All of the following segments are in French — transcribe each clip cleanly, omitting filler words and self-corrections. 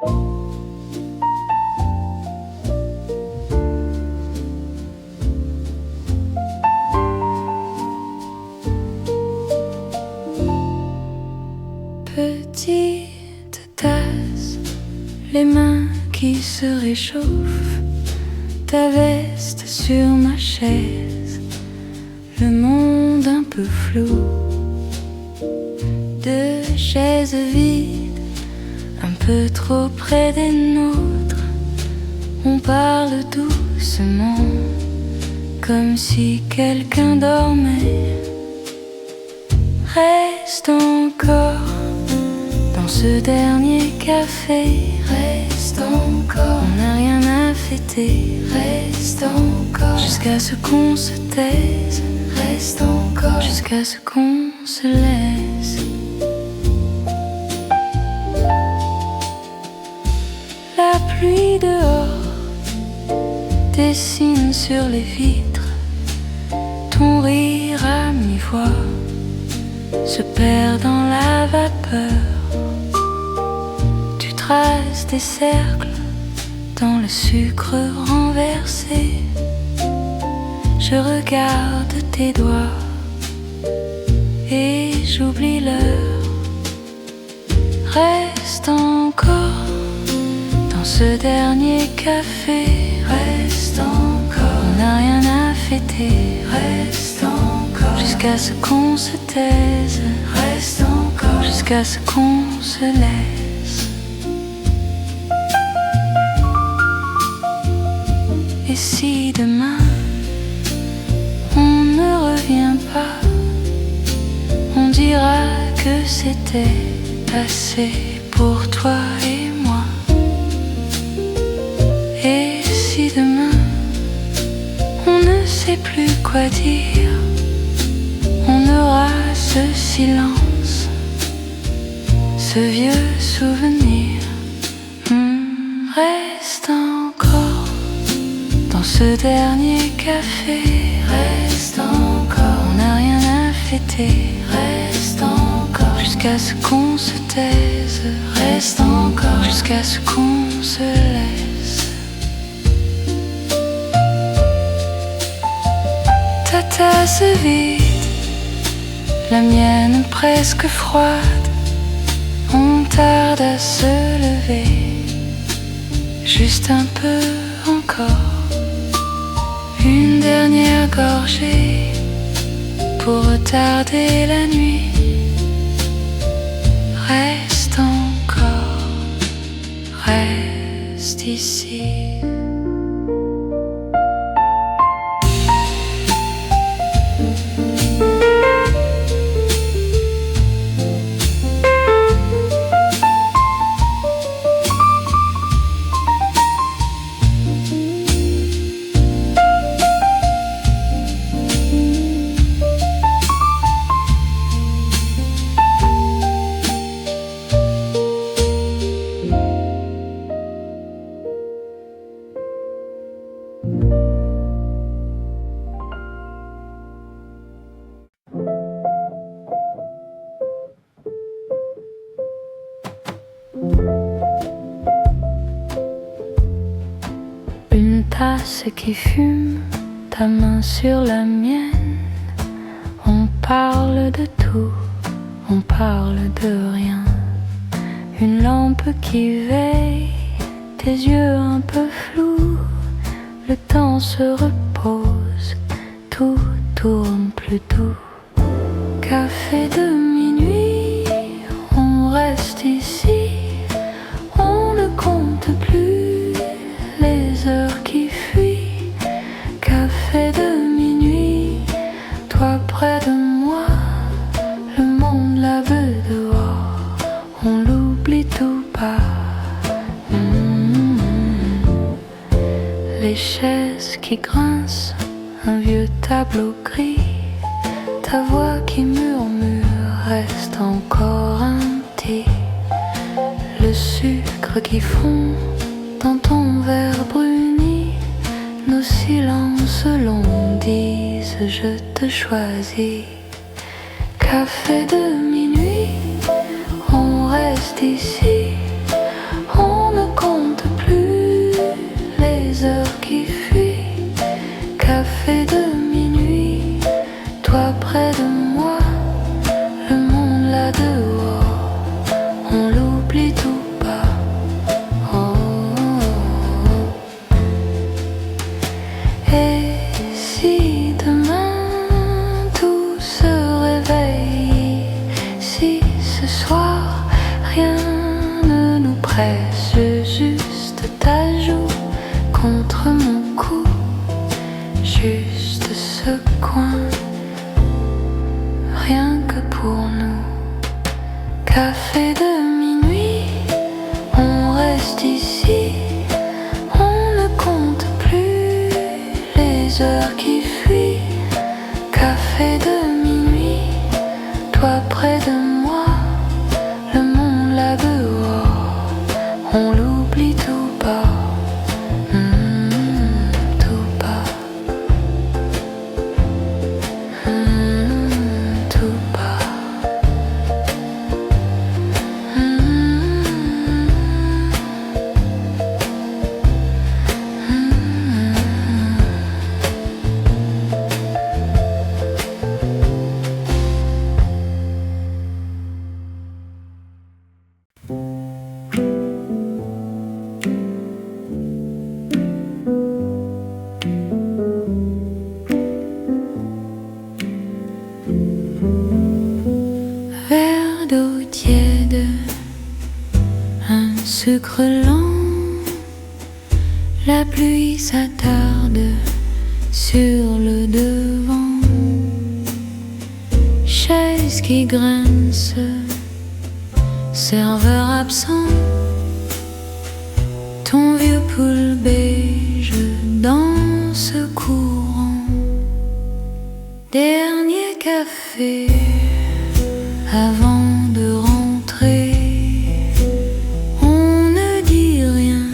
Petite tasse, les mains qui se réchauffent, ta veste sur ma chaise, le monde un peu flou. Deux chaises vides, un peu trop près des nôtres. On parle doucement, comme si quelqu'un dormait. Reste encore dans ce dernier café. Reste encore, on n'a rien à fêter. Reste encore, jusqu'à ce qu'on se taise. Reste encore, jusqu'à ce qu'on se laisse. La pluie dehors dessine sur les vitres. Ton rire à mi-voix se perd dans la vapeur. Tu traces des cercles dans le sucre renversé. Je regarde tes doigts et j'oublie l'heure. Reste encore dans ce dernier café. Reste encore, on n'a rien à fêter. Reste encore, jusqu'à ce qu'on se taise. Reste encore, jusqu'à ce qu'on se laisse. Et si demain on ne revient pas, on dira que c'était assez pour toi et moi. Et si demain on ne sait plus quoi dire, on aura ce silence, ce vieux souvenir. Reste encore dans ce dernier café. Reste encore, on n'a rien à fêter. Reste encore, jusqu'à ce qu'on se taise. Reste encore, jusqu'à ce qu'on se laisse. Ta tasse vide, la mienne presque froide. On tarde à se lever, juste un peu encore. Une dernière gorgée pour retarder la nuit. Reste encore, reste ici. Une tasse qui fume, ta main sur la mienne. On parle de tout, on parle de rien. Une lampe qui veille, tes yeux un peu flous. Le temps se repose, tout tourne plus doux. Café de minuit, on reste ici. On ne compte plus les heures qui fuient. Café de minuit, toi près de moi. Le monde là-bas dehors, on l'oublie tout bas. Les chaises qui grincent, un vieux tableau gris. Ta voix qui murmure reste encore un petit. Le sucre qui fond dans ton verre bruni. Nos silences longs disent je te choisis. Café de minuit, on reste ici. On on l'oublie tout bas. Oh. Et si demain tout se réveille, si ce soir rien ne nous presse, juste ta joue contre mon cou, juste ce coin, rien que pour nous. Café de minuit, on reste ici, on ne compte plus les heures qui fuient. Café de minuit, toi près de moi, le monde là dehors, on l'oublie tout bas. Tout bas. Tout bas. Verre d'eau tiède, un sucre lent, la pluie s'attarde sur le devant, chaise qui grince, serveur absent, ton vieux pull beige dans ce courant. Dernier café avant de rentrer, on ne dit rien,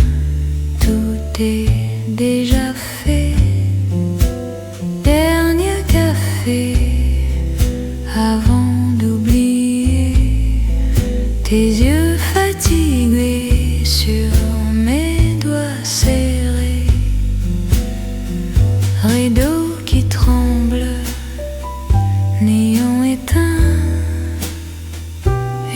tout est déjà fait. Dernier café avant d'oublier, tes yeux fatigués sur mes doigts serrés, rideau qui tremble, néon éteint.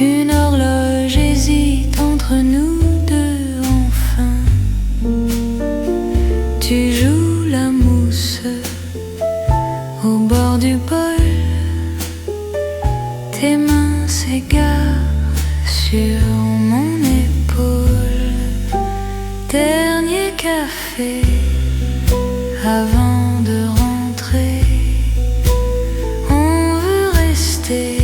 Une horloge hésite entre nous deux enfin. Tu joues la mousse au bord du bol, tes mains s'égarent sur mon épaule. Dernier café avant de rentrer, on veut rester.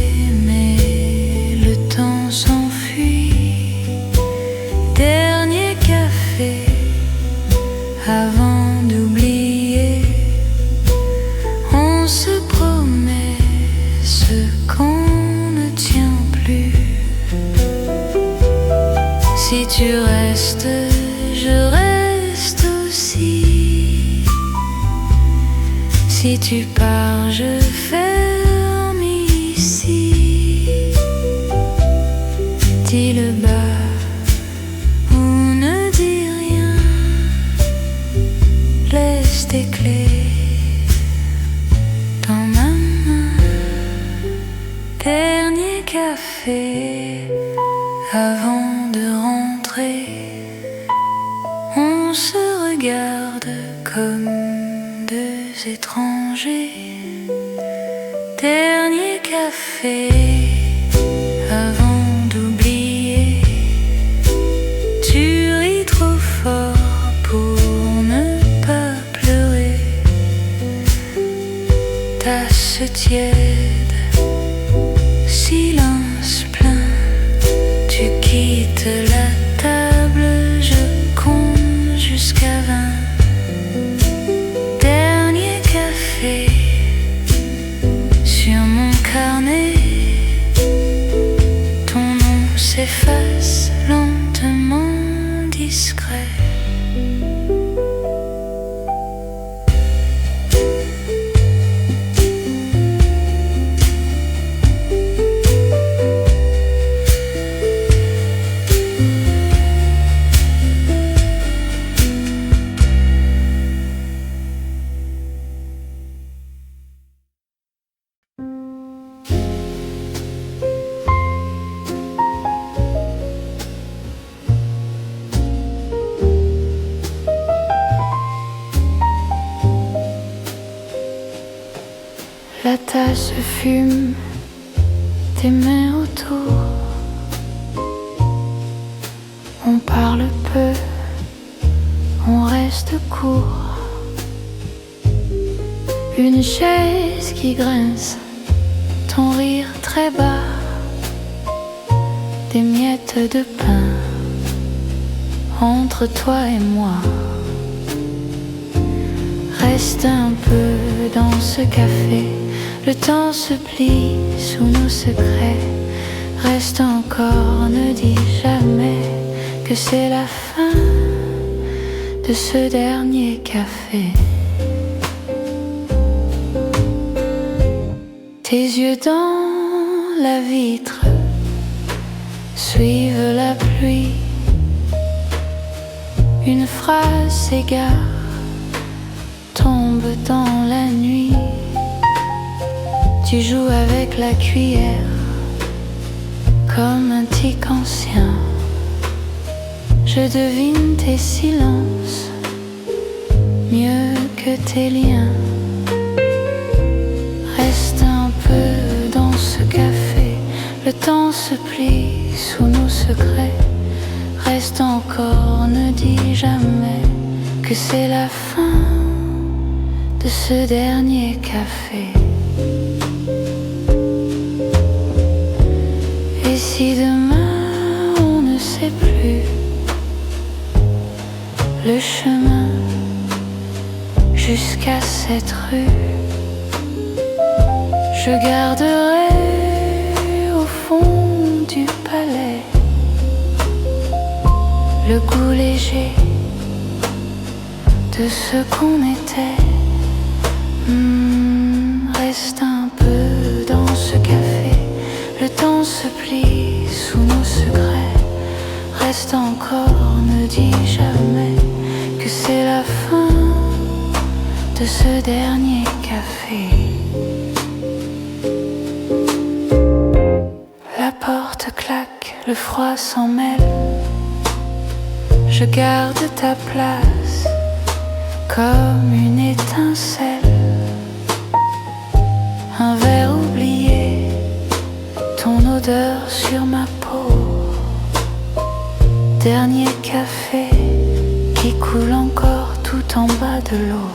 Avant d'oublier, on se promet ce qu'on ne tient plus. Si tu restes, je reste aussi. Si tu pars, je ferme ici. Dis-le bas. Laisse tes clés dans ma main. Dernier café avant de rentrer, on se regarde comme deux étrangers. Dernier café avant d'oublier, tu ris trop fort pour tasse tiède, silence plein, tu quittes la table, je compte jusqu'à 20. Dernier café sur mon carnet, ton nom s'efface lentement, discret. bois se fume, tes mains autour. On parle peu, on reste court. Une chaise qui grince, ton rire très bas, des miettes de pain entre toi et moi. Reste un peu dans ce café, le temps se plie sous nos secrets. Reste encore, ne dis jamais que c'est la fin de ce dernier café. Tes yeux dans la vitre suivent la pluie. Une phrase s'égare, tombe dans la nuit. Tu joues avec la cuillère comme un tic ancien. Je devine tes silences mieux que tes liens. Reste un peu dans ce café, le temps se plie sous nos secrets. Reste encore, ne dis jamais que c'est la fin de ce dernier café. Et si demain on ne sait plus le chemin jusqu'à cette rue, je garderai au fond du palais le goût léger de ce qu'on était. Reste un peu dans ce café, le temps se plie sous nos secrets. Reste encore, ne dis jamais que c'est la fin de ce dernier café. La porte claque, le froid s'en mêle. Je garde ta place comme une étincelle. Un verre oublié, ton odeur sur ma peau. Dernier café qui coule encore tout en bas de l'eau.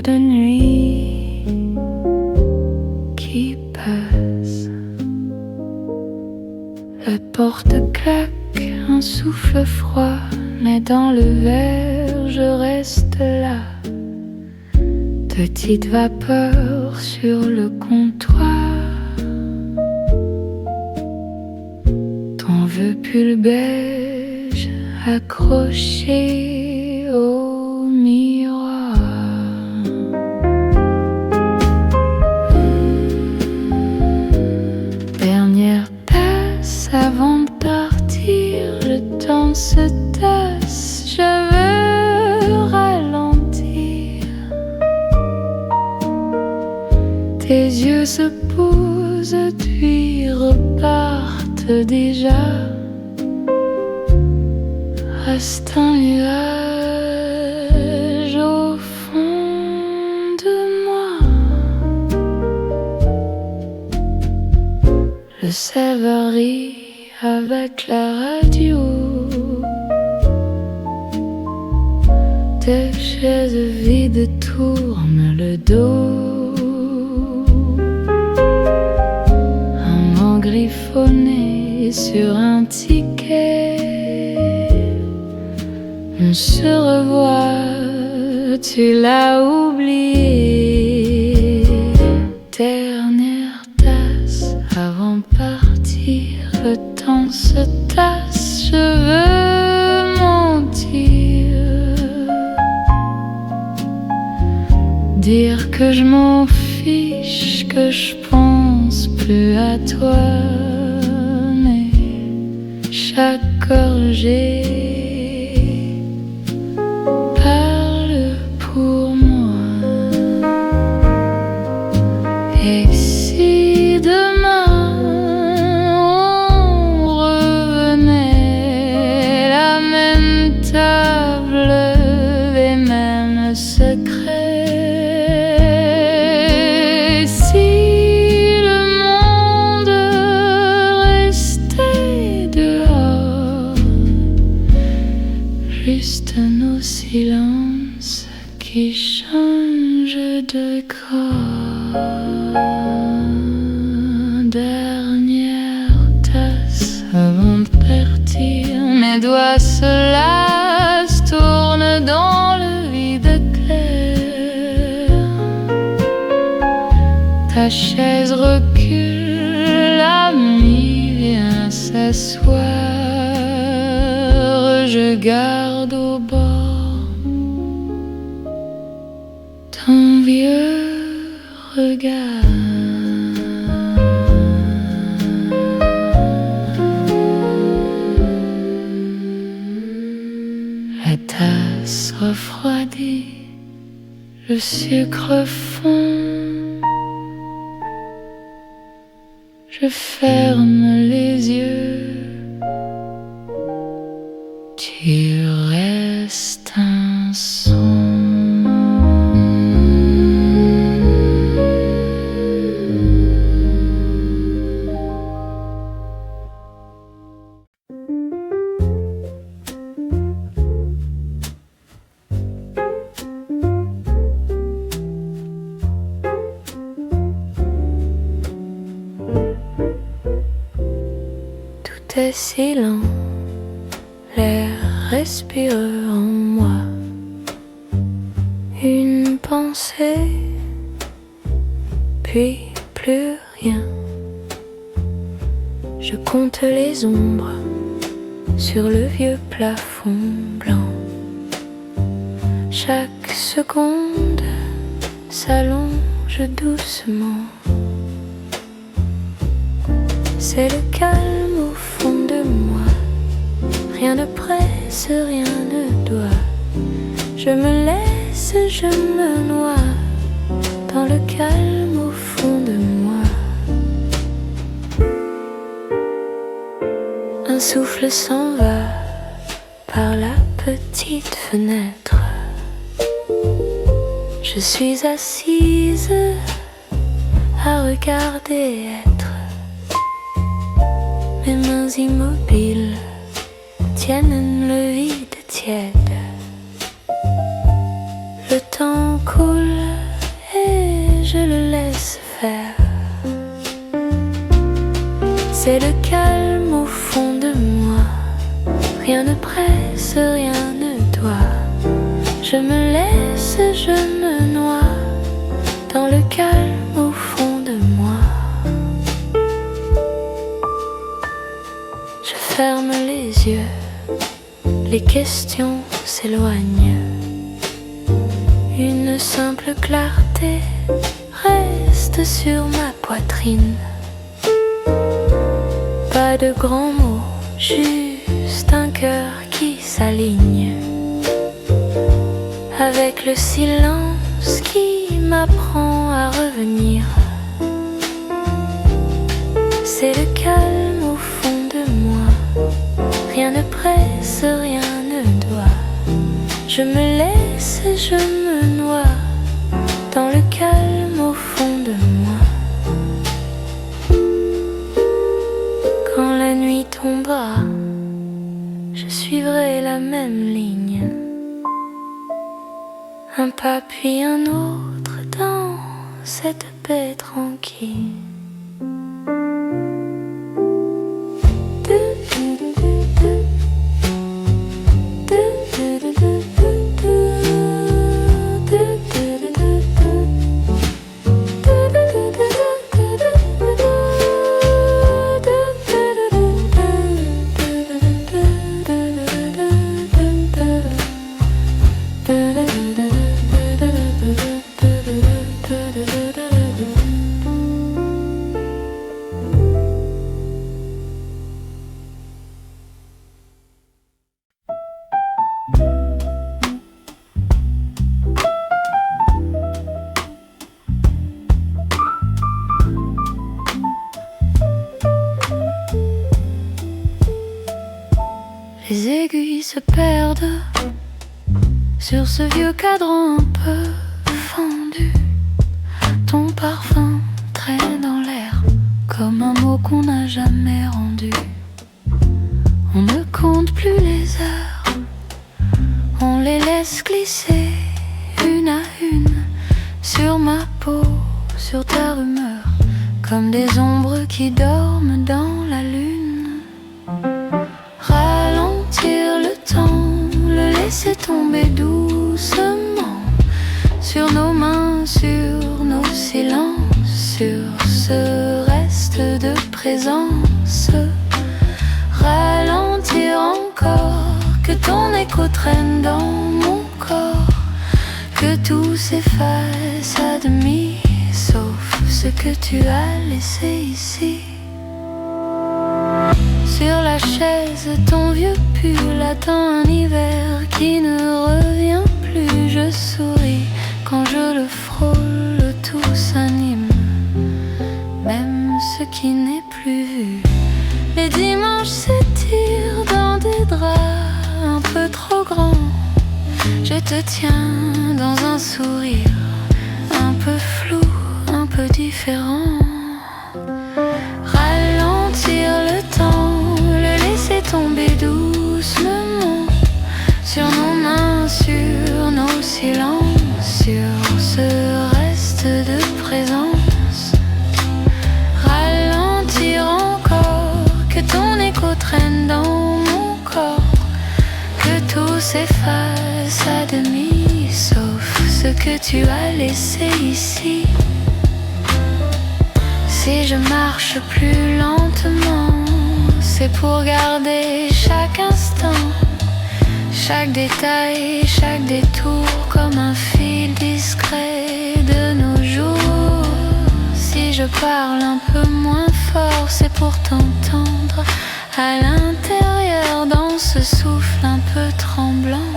De nuit qui passe. La porte claque, un souffle froid, mais dans le verre je reste là. Petite vapeur sur le comptoir. Ton vieux pull beige accroché au miroir. Avant de partir, le temps se tasse, je veux ralentir. Tes yeux se posent puis repartent déjà. Reste un nuage au fond de moi. Le Savary avec la radio, des chaises vides tournent le dos. griffonné sur un ticket. On se revoit, tu l'as oublié. Dernière tasse avant de partir, le temps se tasse, je veux mentir. Dire que je m'en fiche, que je pense plus à toi, mais chaque gorgée parle pour moi. Et si demain on revenait, la même table, les mêmes secrets, juste nos silences qui changent de corps. Dernière tasse avant de partir, mes doigts se lassent, tournent dans le vide clair. Ta chaise recule, l'ami vient s'asseoir. Je garde au bord ton vieux regard. La tasse refroidit, le sucre fond. Je ferme les yeux. Tu restes un son. Tout est silent, l'air respire en moi. Une pensée, puis plus rien. Je compte les ombres sur le vieux plafond blanc. Chaque seconde s'allonge doucement. C'est le calme au fond de moi. Rien ne presse, rien ne doit. Je me laisse, je me noie dans le calme au fond de moi. Un souffle s'en va par la petite fenêtre. Je suis assise à regarder être. Mes mains immobiles tiennent le vide tiède. Le temps coule et je le laisse faire. C'est le calme au fond de moi. Rien ne presse, rien ne doit. Je me laisse, je me noie dans le calme au fond de moi. Je ferme les yeux, les questions s'éloignent. Une simple clarté reste sur ma poitrine. Pas de grands mots, juste un cœur qui s'aligne avec le silence qui m'apprend à revenir. C'est le calme au fond de moi. Rien ne presse, rien ne doit. Je me laisse, je me noie dans le calme au fond de moi. Quand la nuit tombera, je suivrai la même ligne. Un pas puis un autre dans cette paix tranquille. Les aiguilles se perdent sur ce vieux cadran un peu fendu. Ton parfum traîne dans l'air comme un mot qu'on n'a jamais rendu. On ne compte plus les heures, on les laisse glisser une à une sur ma peau, sur ta rumeur, comme des ombres qui dorment dans la lune. Ralentir le temps, le laisser tomber doucement sur nos mains, sur nos silences, sur ce reste de présence. Ralentir encore, que ton écho traîne dans mon corps, que tout s'efface à demi, sauf ce que tu as laissé ici. Sur la chaise, ton vieux pull attend un hiver qui ne revient plus. Je souris quand je le frôle, tout s'anime, même ce qui n'est plus vu. Les dimanches s'étirent dans des draps un peu trop grands. Je te tiens dans un sourire un peu flou, un peu différent. Ralentir le temps, le laisser tomber doucement sur nos mains, sur nos silences, sur ce reste de présence. Ralentir encore, que ton écho traîne dans mon corps, que tout s'efface à demi, sauf ce que tu as laissé ici. Si je marche plus lentement, c'est pour garder chaque instant, chaque détail, chaque détour, comme un fil discret de nos jours. Si je parle un peu moins fort, c'est pour t'entendre à l'intérieur, dans ce souffle un peu tremblant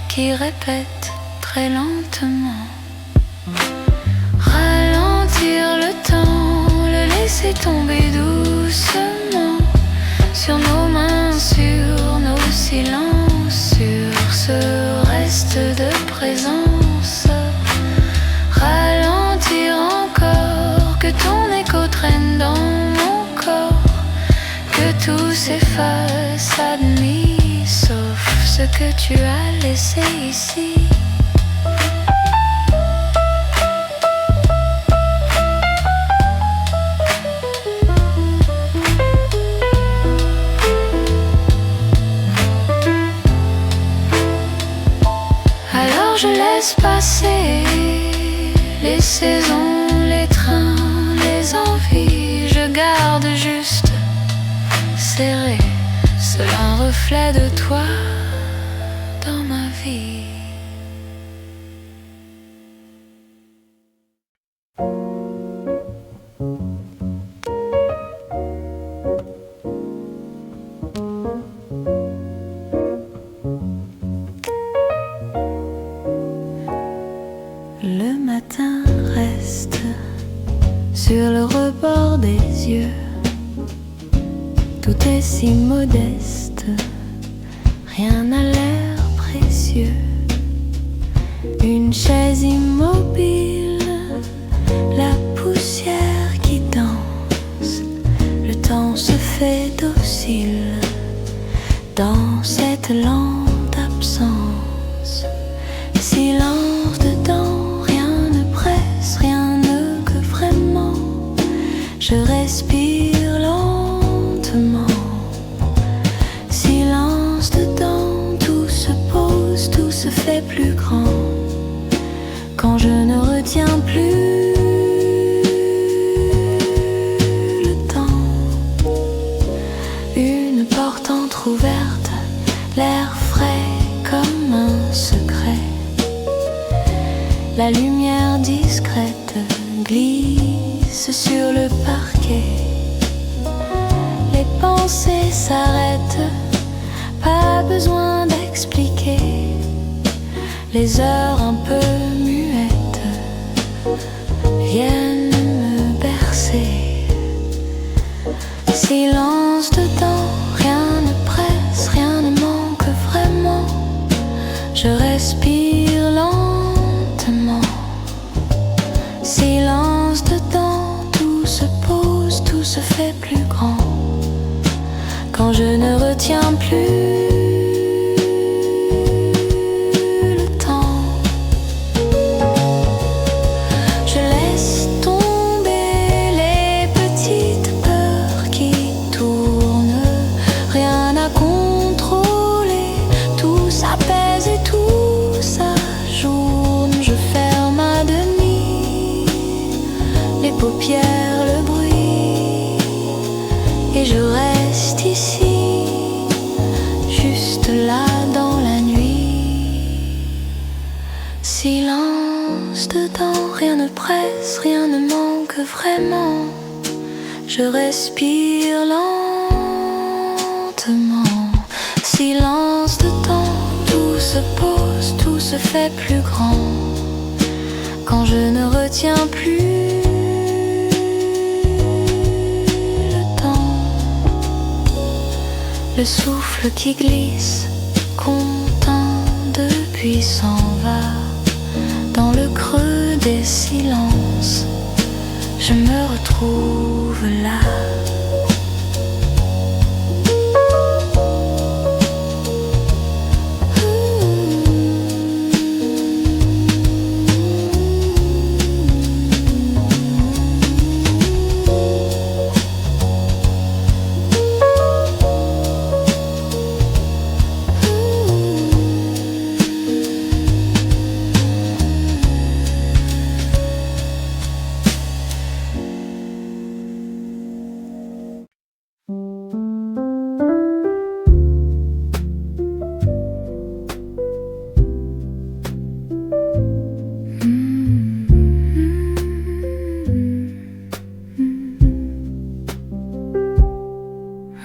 qui répète très lentement. Ralentir le temps, le laisser tomber doucement sur nos mains, sur nos silences, sur ce reste de présence. Ralentir encore, que ton écho traîne dans mon corps, que tout s'efface à demi, sauf ce que tu as laissé ici. Alors je laisse passer les saisons, les trains, les envies. Je garde juste serré seul un reflet de toi dans ma vie. Le matin reste sur le rebord des yeux. Tout est si modeste, rien n'a l'air précieux. Une chaise immobile, la poussière qui danse. Le temps se fait docile dans cette lente absence. Le silence dedans, rien ne presse, rien ne que vraiment. Je respire lentement. Silence dedans, tout se pose, tout se fait plus grand. Quand je ne retiens plus le temps, une porte entr'ouverte, l'air frais comme un secret. La lumière discrète glisse sur le parquet. Les pensées s'arrêtent, pas besoin d'expliquer. les heures un peu muettes viennent me bercer. Silence dedans, rien ne presse, rien ne manque vraiment. Je respire lentement. Silence dedans, tout se pose, tout se fait plus grand. Quand je ne retiens plus paupières, le bruit, et je reste ici, juste là dans la nuit. Silence dedans, rien ne presse, rien ne manque vraiment. Je respire lentement. Silence dedans, tout se pose, tout se fait plus grand. Quand je ne retiens plus le souffle qui glisse, content depuis s'en va. Dans le creux des silences, je me retrouve là.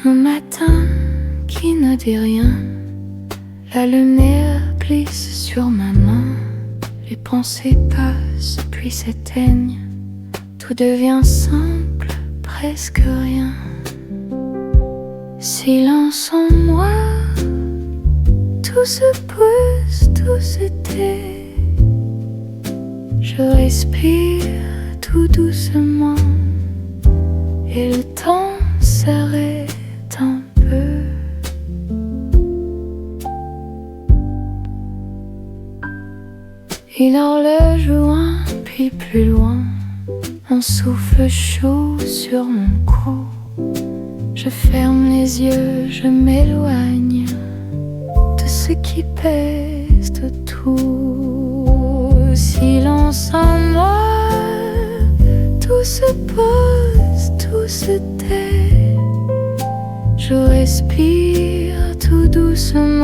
Un matin qui ne dit rien, la lumière glisse sur ma main. Les pensées passent puis s'éteignent, tout devient simple, presque rien. Silence en moi, tout se pose, tout se tait. Je respire tout doucement et le temps s'arrête un peu. Il horloge loin, puis plus loin, un souffle chaud sur mon cou. Je ferme les yeux, je m'éloigne de ce qui pèse de tout. Silence en moi, tout se pose, tout se tait. Je respire tout doucement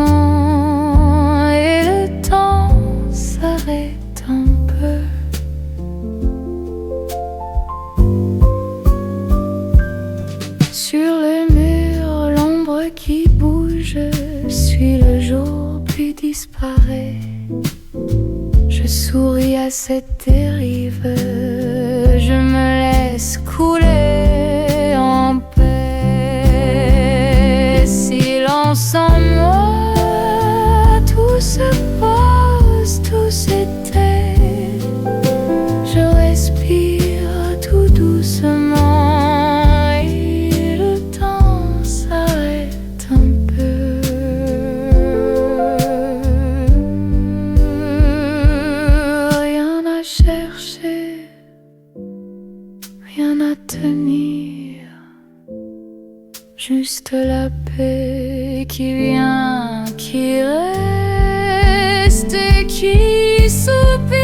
et le temps s'arrête un peu. Sur le mur, l'ombre qui bouge suit le jour puis disparaît. Je souris à cette dérive, je me laisse couler en paix. Silence en moi, tout se pose, tout se tait. Je respire tout doucement et le temps s'arrête un peu. Rien à chercher, rien à tenir, juste la paix qui vient, qui reste et qui soupire.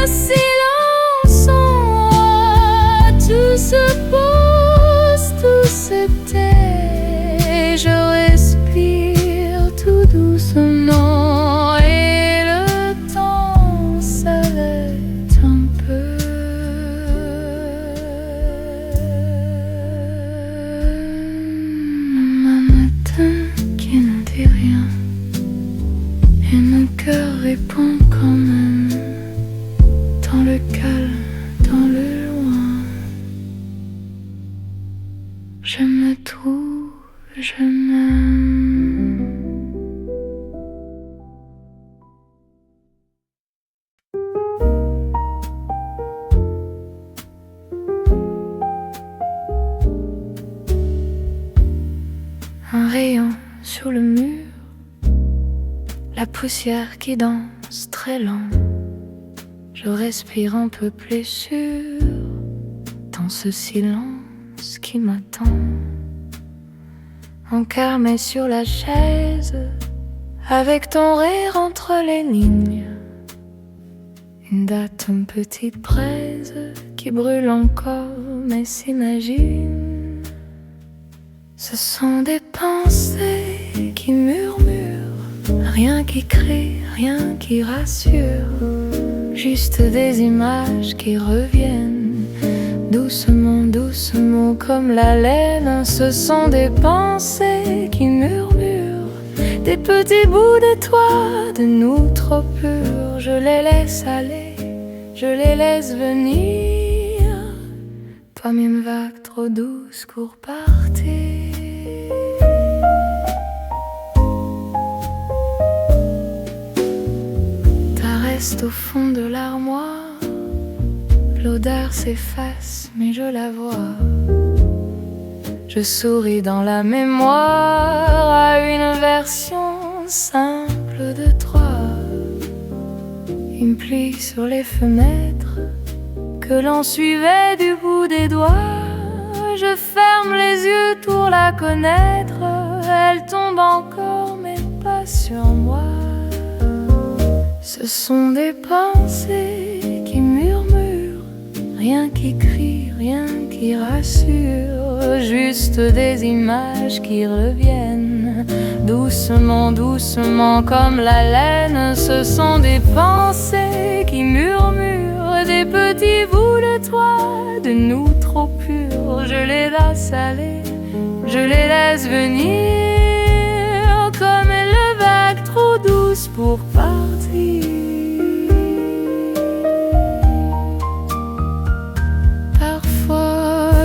Silence en moi, tout se pose, tout se tait. Je respire tout doucement et le temps s'arrête un peu. Un matin qui ne répond quand même, dans le calme, dans le loin. Je me trouve, je m'aime. Un rayon sur le mur, la poussière qui danse très lent. Je respire un peu plus sûr dans ce silence qui m'attend. Encarmé sur la chaise, avec ton rire entre les lignes. Une date, une petite braise qui brûle encore mais s'imagine. Ce sont des pensées qui murmurent, rien qui crie, rien qui rassure. Juste des images qui reviennent, doucement, doucement comme la laine. Ce sont des pensées qui murmurent, des petits bouts de toi, de nous trop purs. Je les laisse aller, je les laisse venir, comme une vague trop douce court partir. Reste au fond de l'armoire, l'odeur s'efface mais je la vois. Je souris dans la mémoire à une version simple de toi. Une pluie sur les fenêtres que l'on suivait du bout des doigts. Je ferme les yeux pour la connaître, elle tombe encore mais pas sur moi. Ce sont des pensées qui murmurent, rien qui crie, rien qui rassure. Juste des images qui reviennent, doucement, doucement comme la laine. Ce sont des pensées qui murmurent, des petits bouts de toi, de nous trop purs. Je les laisse aller, je les laisse venir, comme une vague trop douce pour partir.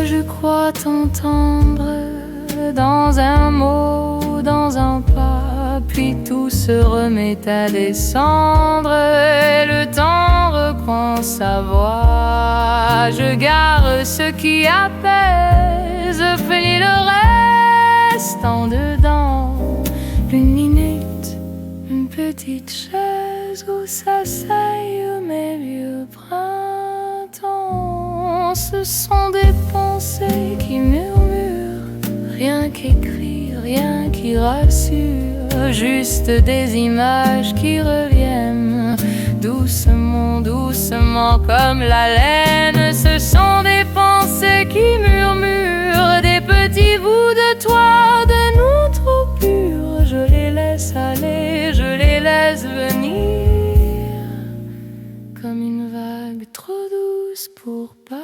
Je crois t'entendre dans un mot, dans un pas, puis tout se remet à descendre et le temps reprend sa voix. Je gare ce qui apaise, finis le reste en dedans. Une minute, une petite chaise où s'asseyent mes vieux printemps. Ce sont des pensées qui murmurent, rien qui crie, rien qui rassure. Juste des images qui reviennent, doucement, doucement comme la laine. Ce sont des pensées qui murmurent, des petits bouts de toi, de nous trop purs. Je les laisse aller, je les laisse venir, comme une vague trop douce pour partir.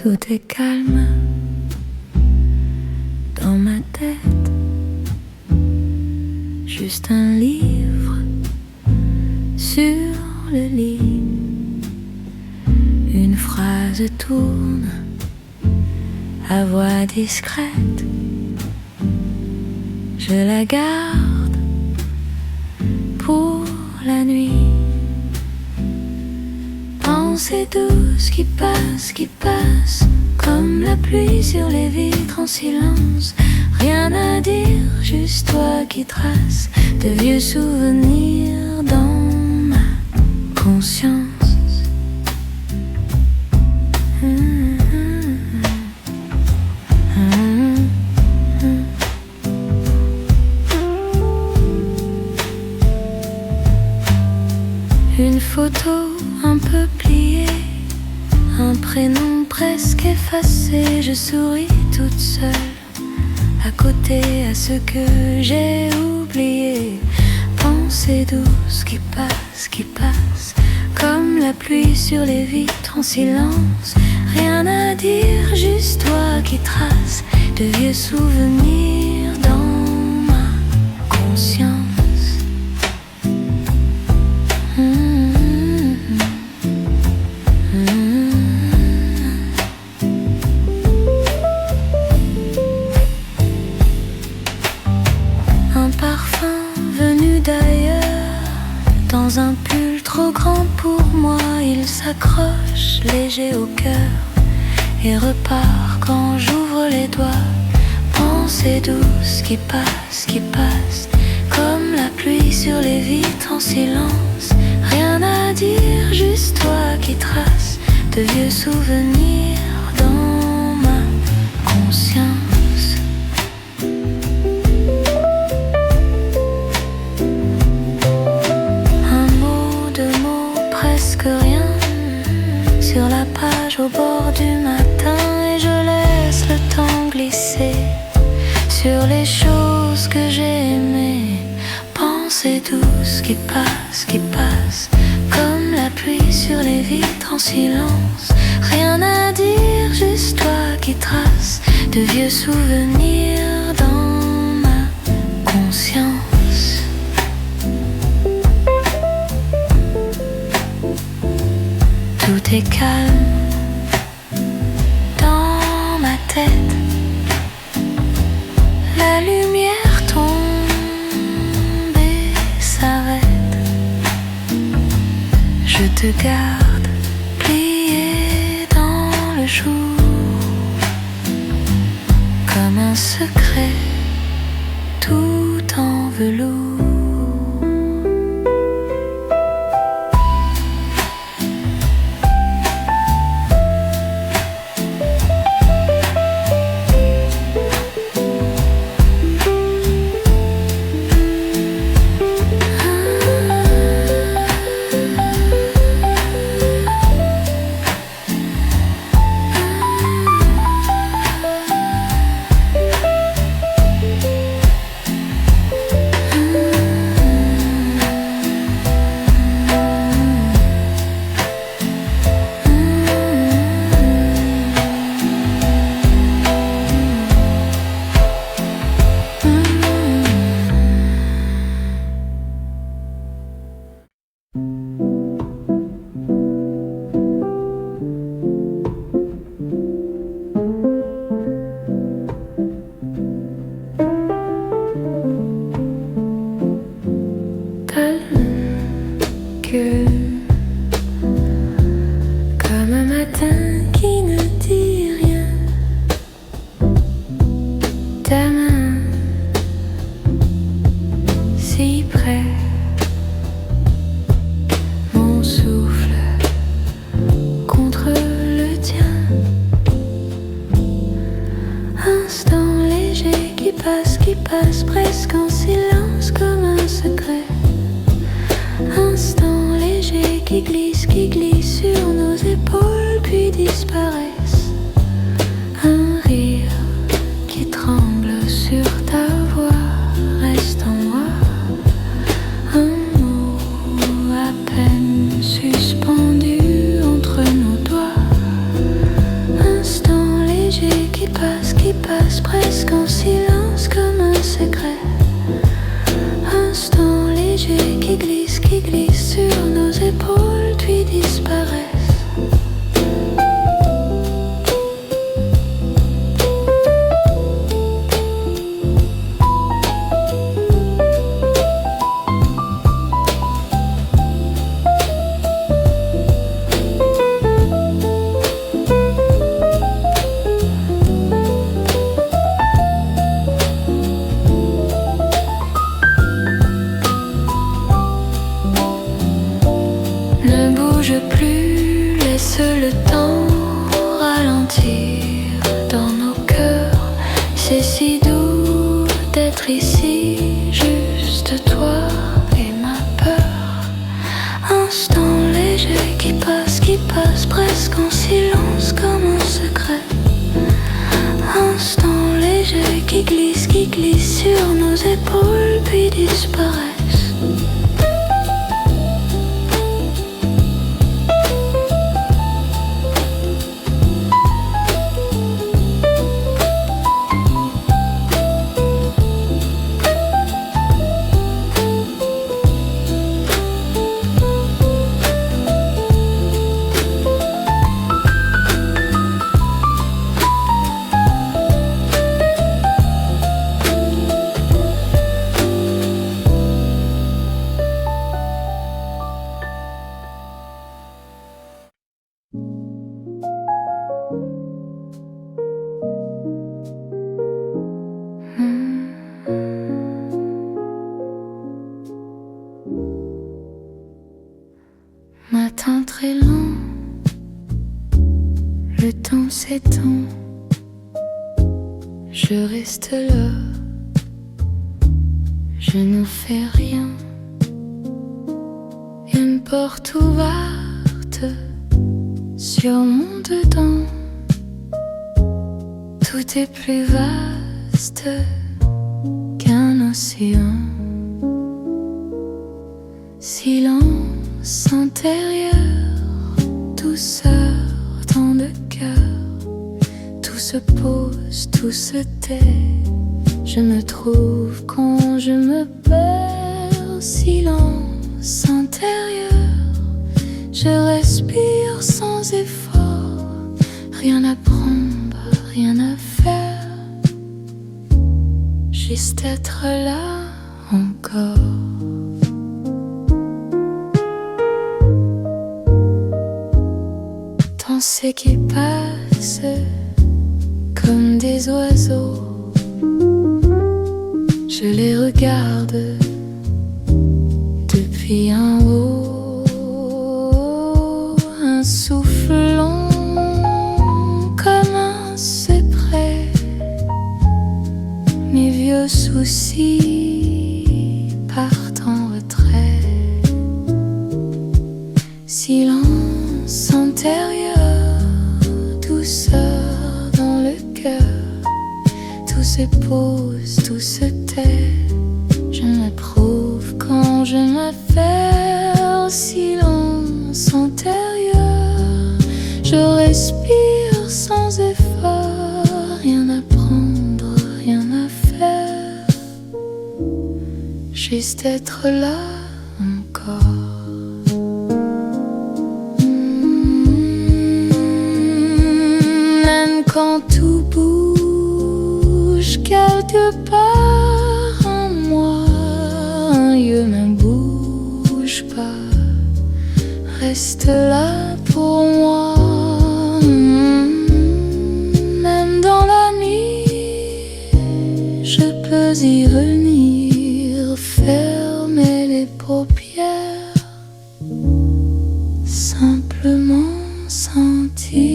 Tout est calme dans ma tête, juste un livre sur le lit. Une phrase tourne à voix discrète, je la garde pour la nuit. Pensée douce qui passe, comme la pluie sur les vitres en silence. Rien à dire, juste toi qui traces de vieux souvenirs dans ma conscience. Une photo un peu pliée Un prénom presque effacé, je souris toute seule. À côté, à ce que j'ai oublié. Pensée douce qui passe, comme la pluie sur les vitres en silence. Rien à dire, juste toi qui traces de vieux souvenirs dans ma conscience. Un parfum venu d'ailleurs, dans un pull trop grand pour moi, il s'accroche léger au cœur et repart quand j'ouvre les doigts. Pensée douce qui passe, comme la pluie sur les vitres en silence. Rien à dire, juste toi qui traces de vieux souvenirs dans ma conscience. Un mot, deux mots, presque rien sur la page au bord du matin, et je laisse le temps glisser sur les choses que j'ai aimées. Pensée douce qui passe, comme la pluie sur les vitres en silence. Rien à dire, juste toi qui traces de vieux souvenirs dans ma conscience. Tout est calme dans ma tête. La lumière tombe et s'arrête. Je te garde plié dans le jour, comme un secret tout en velours. Comme un matin qui ne dit rien, ta main si près, mon souffle contre le tien. Instant léger qui passe presque en silence comme un secret. Instant léger qui glisse sur nos épaules puis disparaissent. Un rire qui tremble sur ta voix reste en moi. Un mot à peine suspendu entre nos doigts. Instant léger qui passe presque en silence comme un secret. Instant léger qui glisse sur nos épaules puis disparaissent. Ne bouge plus, laisse le temps ralentir dans nos cœurs. C'est si doux d'être ici, juste toi et ma peur. Instant léger qui passe qui passe presque en silence comme un secret. Instant léger qui glisse sur nos épaules puis disparaissent. Matin très long, le temps s'étend, je reste là, je n'en fais rien. Une porte ouverte sur mon dedans, tout est plus vaste qu'un océan. Silence intérieur, douceur dans le cœur. Tout se pose, tout se tait. Je me trouve quand je me perds. Silence intérieur, je respire sans effort. Rien à prendre, rien à faire, juste être là encore. Pensées qui passent comme des oiseaux, je les regarde depuis en haut. Un souffle long comme un cyprès, mes vieux soucis partent en retrait. Silence intérieur, douceur dans le cœur. Tout se pose, tout se tait. Je m'approuve quand je m'affaire. Silence intérieur, je respire sans effort. Rien à prendre, rien à faire, juste être là encore. Quand tout bouge quelque part en moi, rien ne bouge pas, reste là pour moi. Même dans la nuit, je peux y venir, fermer les paupières, simplement sentir.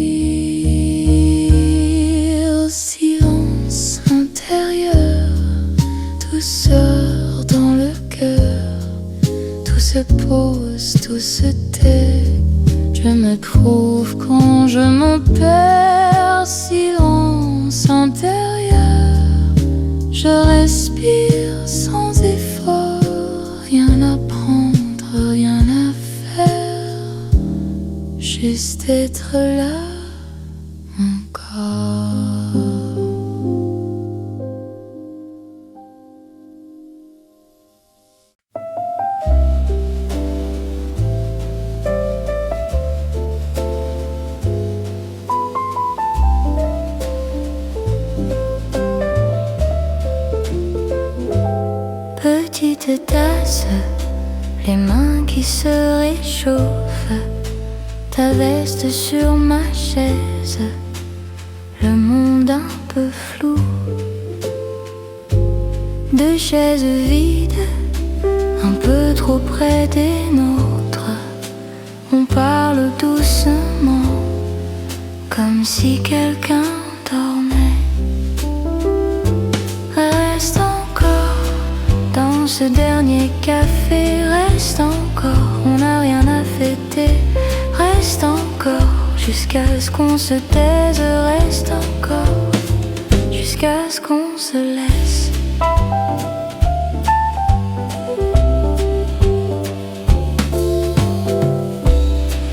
Silence intérieur, douceur dans le cœur. Tout se pose, tout se tait. Je me trouve quand je m'en perds. Silence intérieur, je respire sans effort. Rien à prendre, rien à faire, juste être là encore. Petite tasse, les mains qui se réchauffent, ta veste sur ma chaise, le monde un peu flou. Deux chaises vides, un peu trop près des nôtres. On parle doucement, comme si quelqu'un dormait. Reste encore dans ce dernier café, reste encore, on n'a rien à fêter. Reste encore jusqu'à ce qu'on se taise, reste encore, jusqu'à ce qu'on se laisse.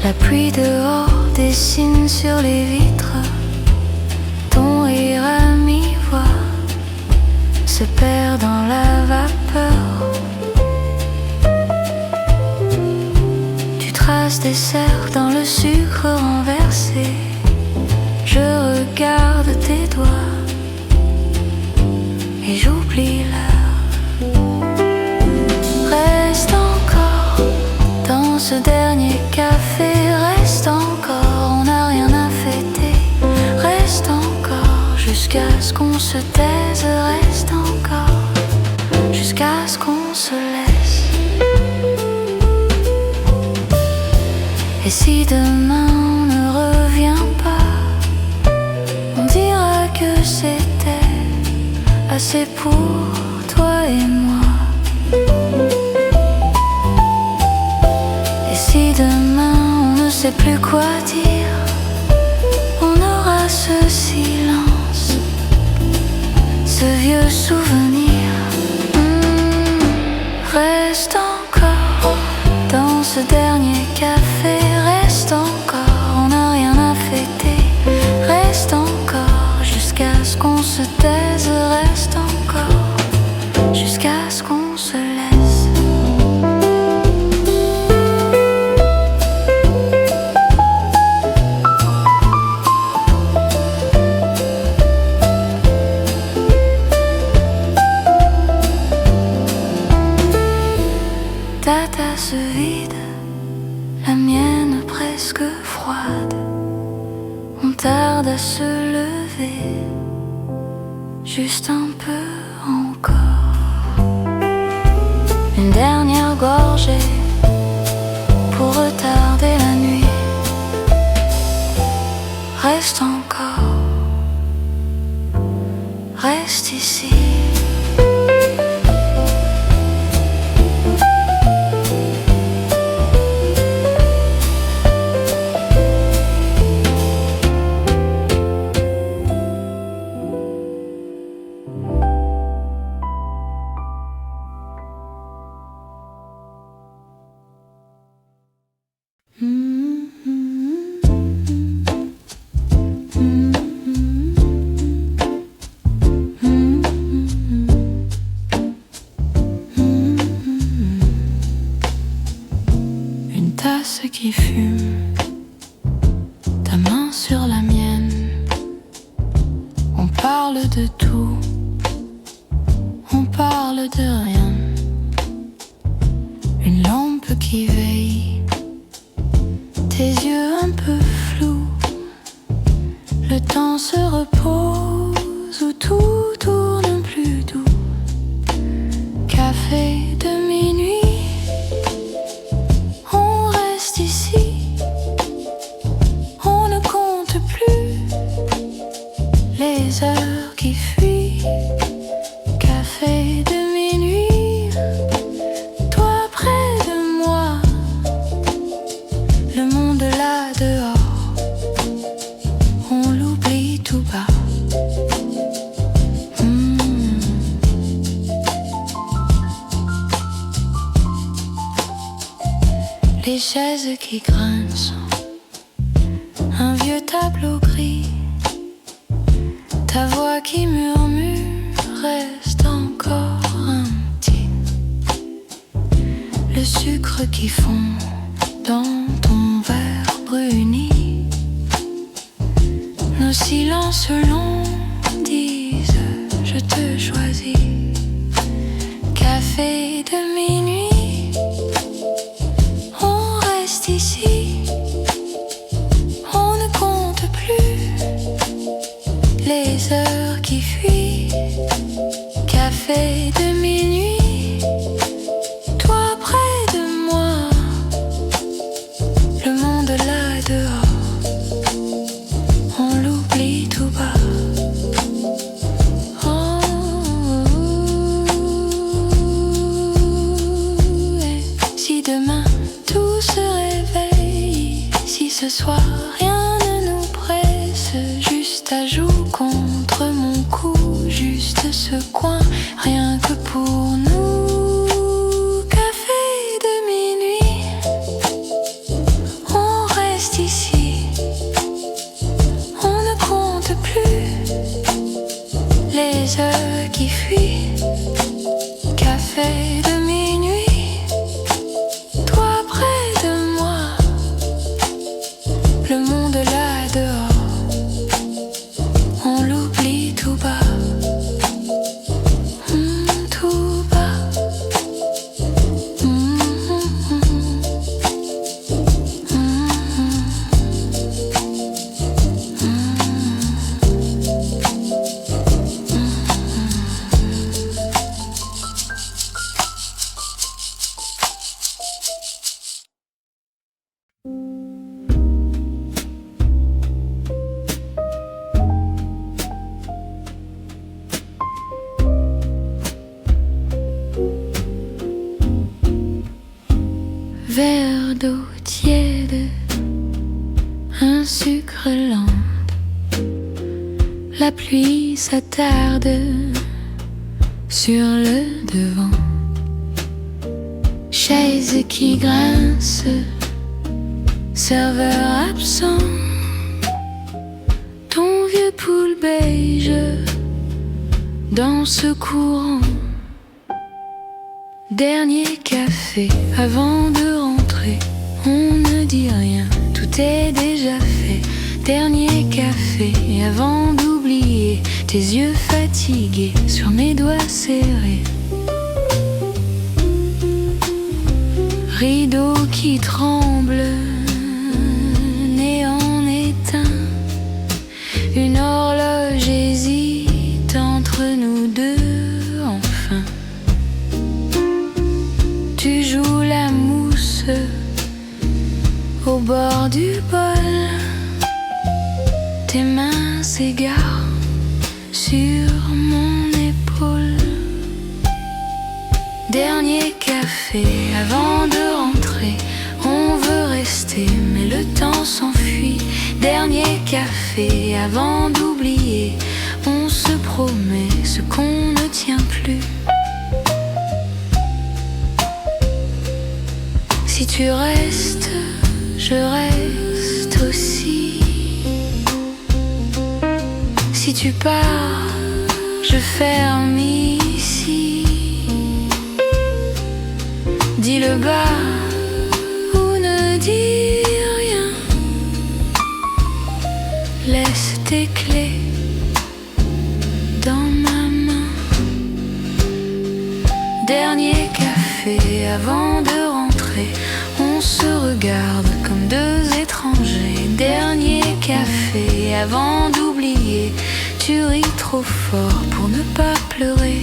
La pluie dehors dessine sur les vitres ton rire à mi-voix, se perd dans la vapeur. Tu traces des cercles dans le sucre renversé. Je regarde tes doigts et j'oublie l'heure. Reste encore dans ce dernier café, reste encore, on n'a rien à fêter. Reste encore jusqu'à ce qu'on se taise, reste encore jusqu'à ce qu'on se laisse. Et si demain on ne revient pas, on dira que c'était assez pour toi et moi. Et si demain on ne sait plus quoi dire, on aura ce silence, ce vieux souvenir. Reste encore dans ce dernier café, reste encore, on n'a rien à fêter. Reste encore jusqu'à ce qu'on se taise, reste encore jusqu'à ce qu'on se laisse. Ta tasse vide, la mienne presque froide. On tarde à se lever, juste un peu encore. Une dernière gorgée pour retarder la nuit. Reste encore, reste ici. Une tasse qui fume, ta main sur la mienne. On parle de tout, on parle de rien. Une lampe qui veille, tes yeux un peu flous. Le temps se repose où tout tourne plus doux. Café de minuit, on reste ici. On ne compte plus les heures qui fuient. Café de minuit, toi près de moi, le monde là dehors, on l'oublie tout bas. Les chaises qui grincent, un vieux tableau gris, ta voix qui murmure reste encore un petit. Le sucre qui fond dans ton verre bruni. Nos silences longs disent je te choisis. Café de minuit, on reste ici. On ne compte plus les heures qui fuient. Café de minuit, toi près de moi, le monde là dehors, on l'oublie tout bas. Et si demain tout se réveille, si ce soir rien ne verre d'eau tiède, un sucre lent. La pluie s'attarde sur le devant. Chaise qui grince, serveur absent. Ton vieux poule beige dans ce courant. Dernier café avant de rentrer. On ne dit rien, tout est déjà fait. Dernier café avant d'oublier tes yeux fatigués sur mes doigts serrés. Rideau qui tremble, néant éteint. Une horloge hésite entre nous deux, enfin. Tu joues la mousse au bord du bol. Tes mains s'égarent sur mon épaule. Dernier café avant de rentrer. On veut rester mais le temps s'enfuit. Dernier café avant d'oublier. On se promet ce qu'on ne tient plus. Si tu restes, je reste aussi. Si tu pars, je ferme ici. Dis le bas ou ne dis rien. Laisse tes clés dans ma main. Dernier café avant de rentrer. On se regarde comme deux étrangers. Dernier café avant d'oublier. Tu ris trop fort pour ne pas pleurer.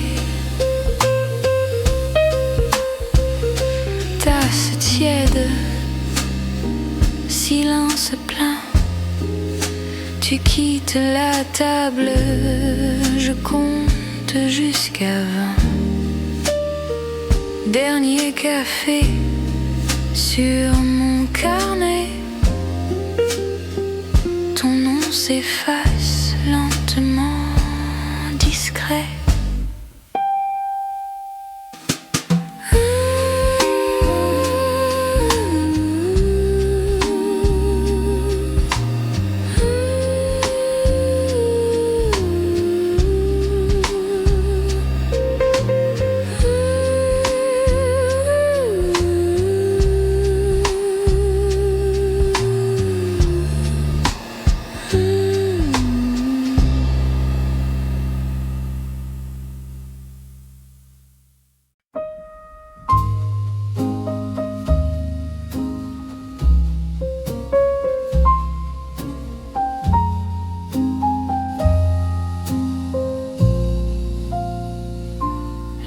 Tasse tiède, silence plein. Tu quittes la table, je compte jusqu'à 20. Dernier café sur mon carnet. Ton nom s'efface lentement, discret.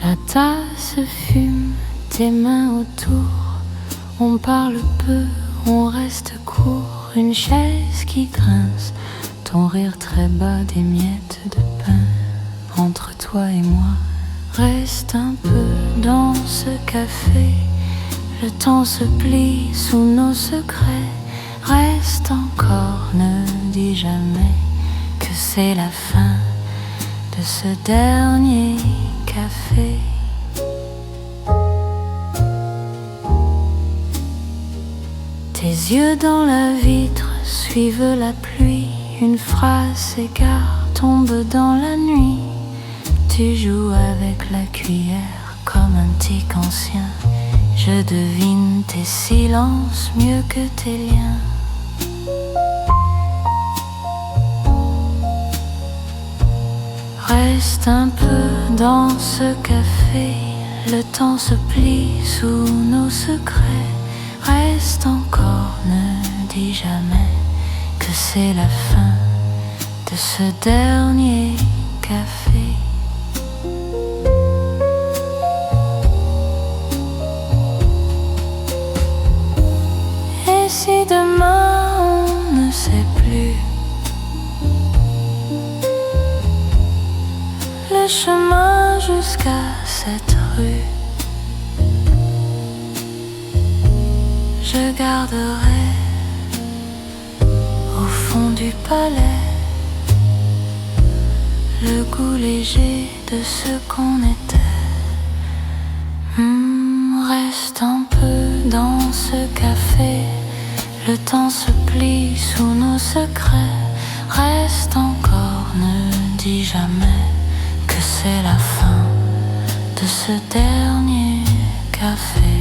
La tasse fume, tes mains autour. On parle peu, on reste court. Une chaise qui grince, ton rire très bas, des miettes de pain. Entre toi et moi, reste un peu dans ce café. Le temps se plie sous nos secrets. Reste encore, ne dis jamais que c'est la fin de ce dernier café. Tes yeux dans la vitre suivent la pluie. Une phrase s'égare, tombe dans la nuit. Tu joues avec la cuillère comme un tic ancien. Je devine tes silences mieux que tes liens. Reste un peu dans ce café. Le temps se plie sous nos secrets. Reste encore, ne dis jamais que c'est la fin de ce dernier café. Et si demain on ne sait plus le chemin jusqu'à cette rue, je garderai au fond du palais le goût léger de ce qu'on était. Reste un peu dans ce café, le temps se plie sous nos secrets. Reste encore, ne dis jamais que c'est la fin de ce dernier café.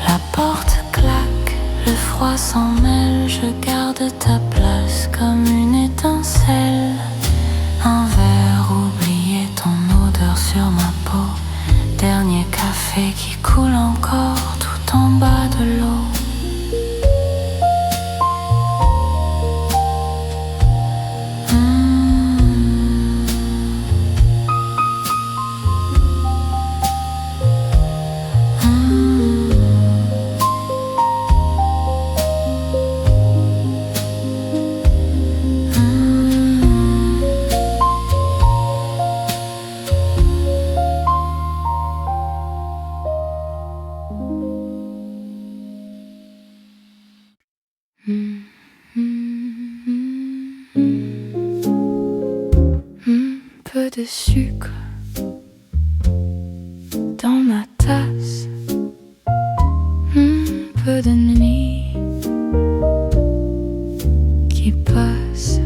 La porte claque, le froid s'en mêle, je garde ta place comme une étincelle. Un verre oublié, ton odeur sur ma peau. Dernier café qui coule encore tout en bas de l'eau. Peu de sucre dans ma tasse, peu de nuit qui passe.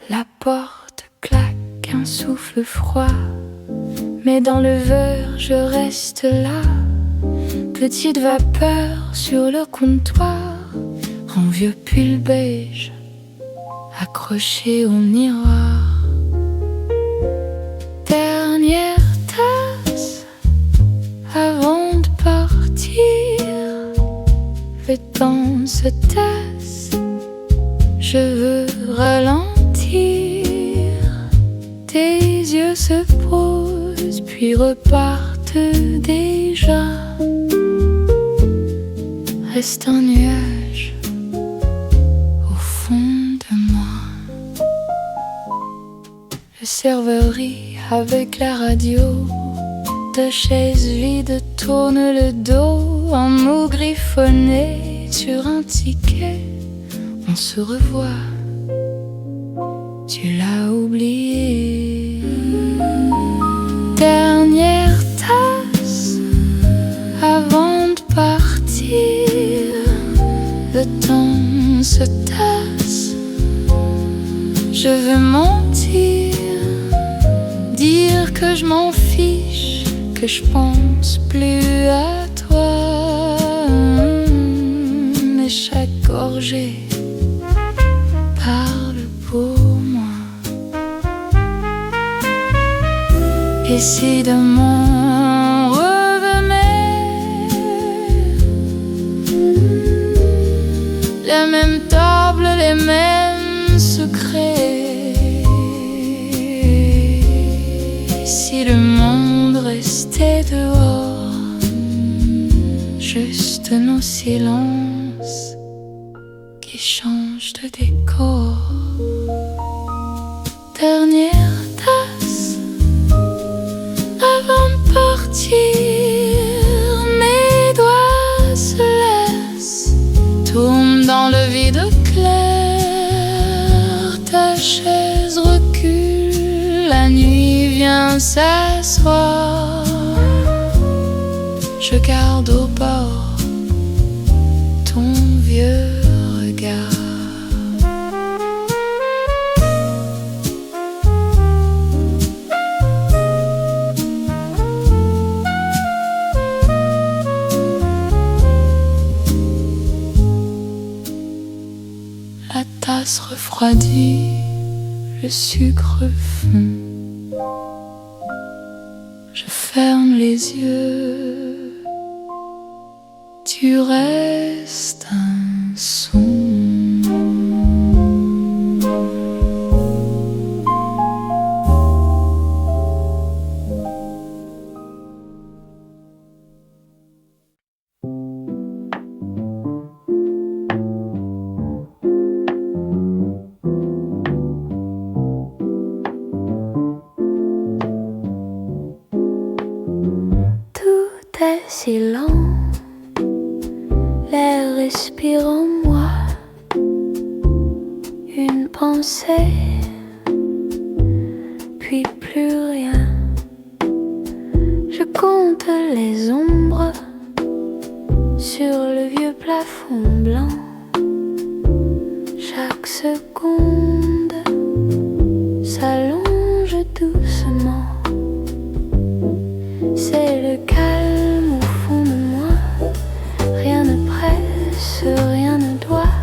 La porte claque, un souffle froid, mais dans le verre je reste là. Petite vapeur sur le comptoir, en vieux pull beige accroché au miroir. Dernière tasse avant de partir, le temps se tasse, je veux ralentir. Tes yeux se posent puis repartent déjà. Reste un nuage au fond de moi. Le serveur rit avec la radio. Deux chaises vides tournent le dos. Un mot griffonné sur un ticket. On se revoit, tu l'as oublié. Dernière tasse avant de partir, le temps se tasse. Je veux mentir, dire que je m'en fiche, que je pense plus à toi. Mais chaque gorgée parle pour moi. Et si demain on revenait, les mêmes tables, les mêmes secrets. Si le monde restait dehors, juste nos silences qui changent de décor. Dernière tasse avant de partir, mes doigts se laissent, tournent dans le vide clair. Ta chaise recule, la nuit vient s'asseoir. Je garde au bord ton vieux regard. La tasse refroidit, le sucre fond. Je ferme les yeux, tu restes un son. fait si lent, l'air respire en moi une pensée, puis plus rien. Je compte les ombres sur le vieux plafond blanc. Chaque seconde s'allonge doucement. C'est le calme au fond de moi. Rien ne presse, rien ne doit.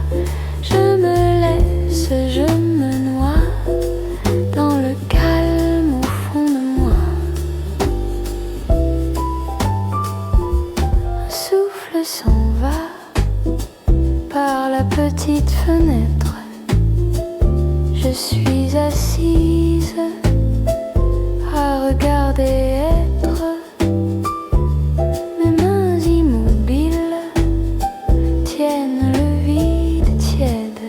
Je me laisse, je me noie dans le calme au fond de moi. Un souffle s'en va par la petite fenêtre. Je suis assise à regarder être. Mes mains immobiles tiennent le vide tiède.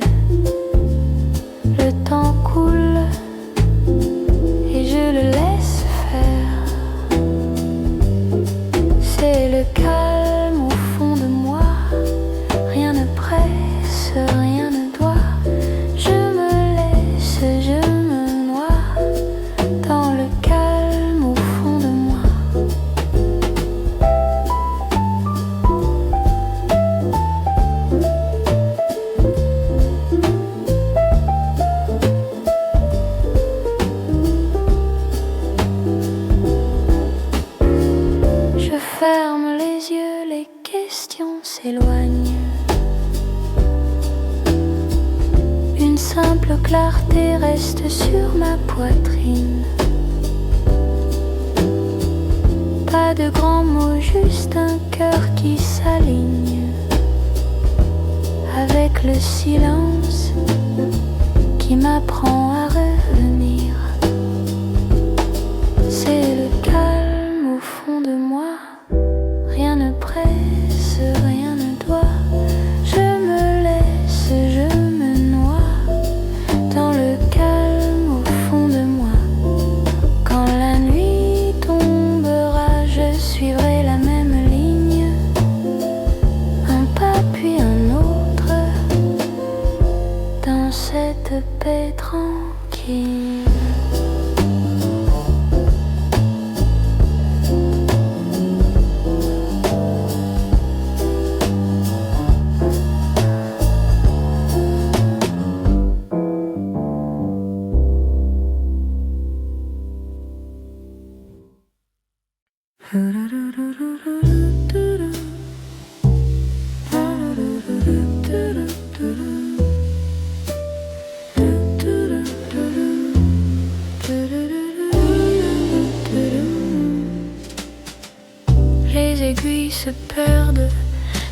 Le temps coule et je le laisse faire. C'est le calme au fond de moi. Rien ne presse, rien ne doit. Je me laisse, je me noie dans le calme au fond de moi. Je ferme les yeux, les questions s'éloignent. Une simple clarté reste sur ma poitrine. Pas de grands mots, juste un cœur qui s'aligne avec le silence qui m'apprend à revenir. C'est le calme au fond de moi. Rien ne presse, rien ne doit. Je me laisse, je me noie dans le calme au fond de moi. Quand la nuit tombera, je suivrai la même ligne. Un pas puis un autre dans cette paix tranquille. Les aiguilles se perdent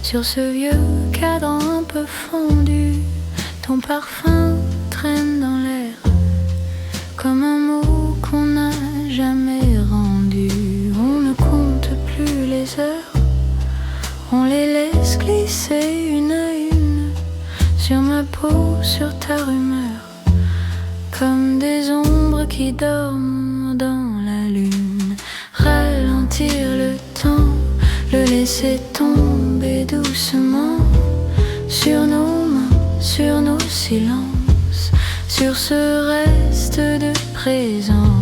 sur ce vieux cadran un peu fondu. Ton parfum traîne dans l'air comme un mot qu'on n'a jamais rendu. On ne compte plus les heures, on les laisse glisser une à une sur ma peau, sur ta rumeur, comme des ombres qui dorment dans la lune. Ralentir le temps, le laisser tomber doucement sur nos mains, sur nos silences, sur ce reste de présent.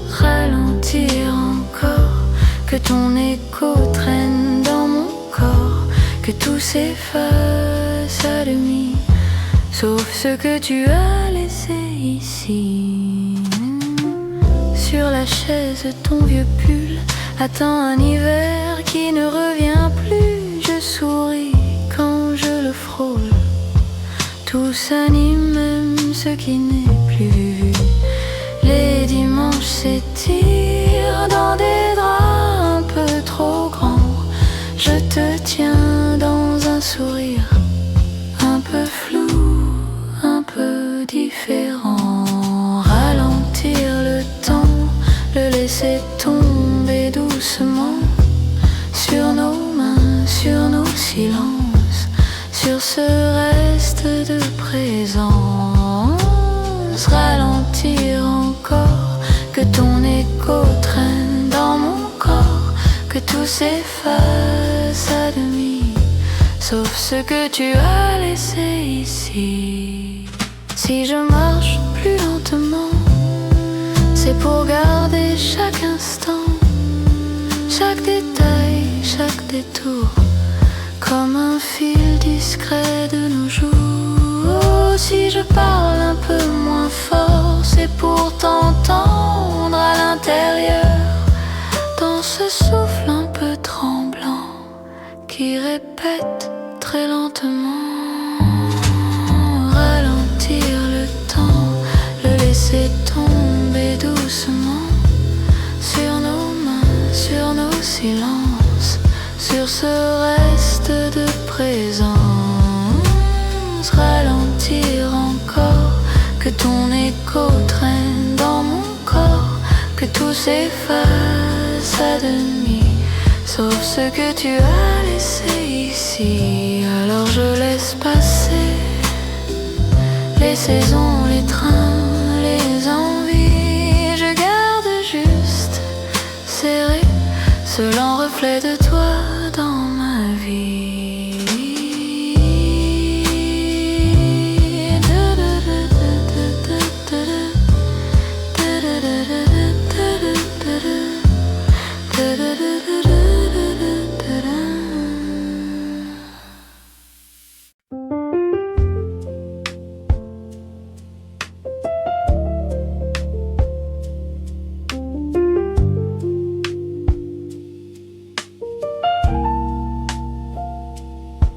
Ralentir encore, que ton écho traîne dans mon corps, que tout s'efface à demi, sauf ce que tu as laissé ici. Sur la chaise, ton vieux pull attend un hiver qui ne revient plus. Je souris quand je le frôle. Tout s'anime, même ce qui n'est plus vu. Les dimanches s'étirent dans des draps un peu trop grands. Je te tiens dans un sourire un peu flou, un peu différent. Ralentir le temps, le laisser tomber doucement sur nos mains, sur nos silences, sur ce reste de présence. Ralentir encore, que ton écho traîne dans mon corps, que tout s'efface à demi, sauf ce que tu as laissé ici. Si je marche plus lentement, c'est pour garder chaque instant, chaque détail, chaque détour, comme un fil discret de nos jours. Si je parle un peu moins fort, c'est pour t'entendre à l'intérieur, dans ce souffle un peu tremblant qui répète très lentement. Ralentir le temps, le laisser tomber doucement sur nos mains, sur nos silences, sur ce reste de présence. Ralentir encore, que ton écho traîne dans mon corps, que tout s'efface à demi, sauf ce que tu as laissé ici. Alors je laisse passer les saisons, les trains, les envies. Je garde juste serré ce lent reflet de toi dans ma vie.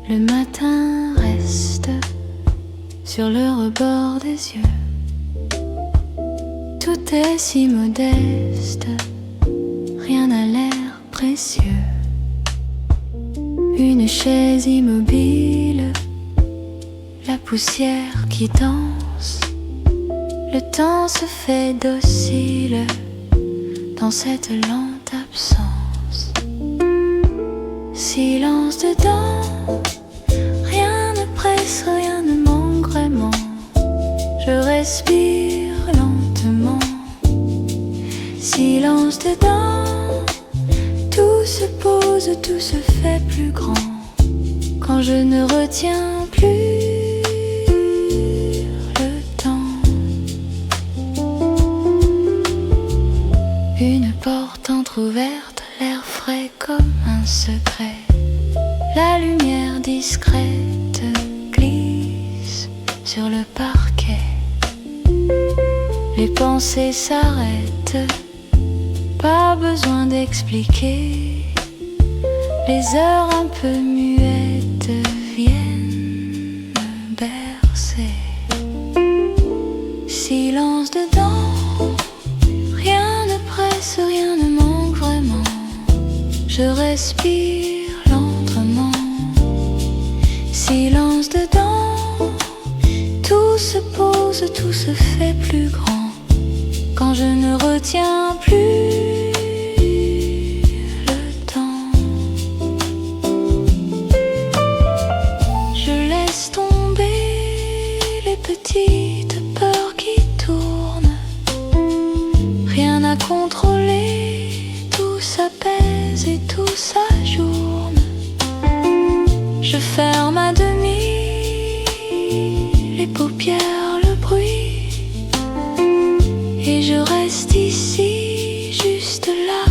Le matin reste sur le rebord des yeux. Tout est si modeste, rien n'a l'air précieux. Une chaise immobile, la poussière qui danse. Le temps se fait docile dans cette lente absence. Silence dedans, rien ne presse, rien ne manque vraiment. Je respire lentement. Silence dedans, tout se pose, tout se fait plus grand. Quand je ne retiens plus le temps. Une porte entr'ouverte, l'air frais comme un secret. La lumière discrète glisse sur le parquet. Les pensées s'arrêtent, pas besoin d'expliquer. Les heures un peu muettes viennent me bercer. Silence dedans, rien ne presse, rien ne manque vraiment. Je respire lentement. Silence dedans, tout se pose, tout se fait plus grand. Quand je ne retiens plus le temps. Je laisse tomber les petites peurs qui tournent. Rien à contrôler, tout s'apaise et tout s'ajourne. Je ferme à demi les paupières, le bruit, et je reste ici, juste là,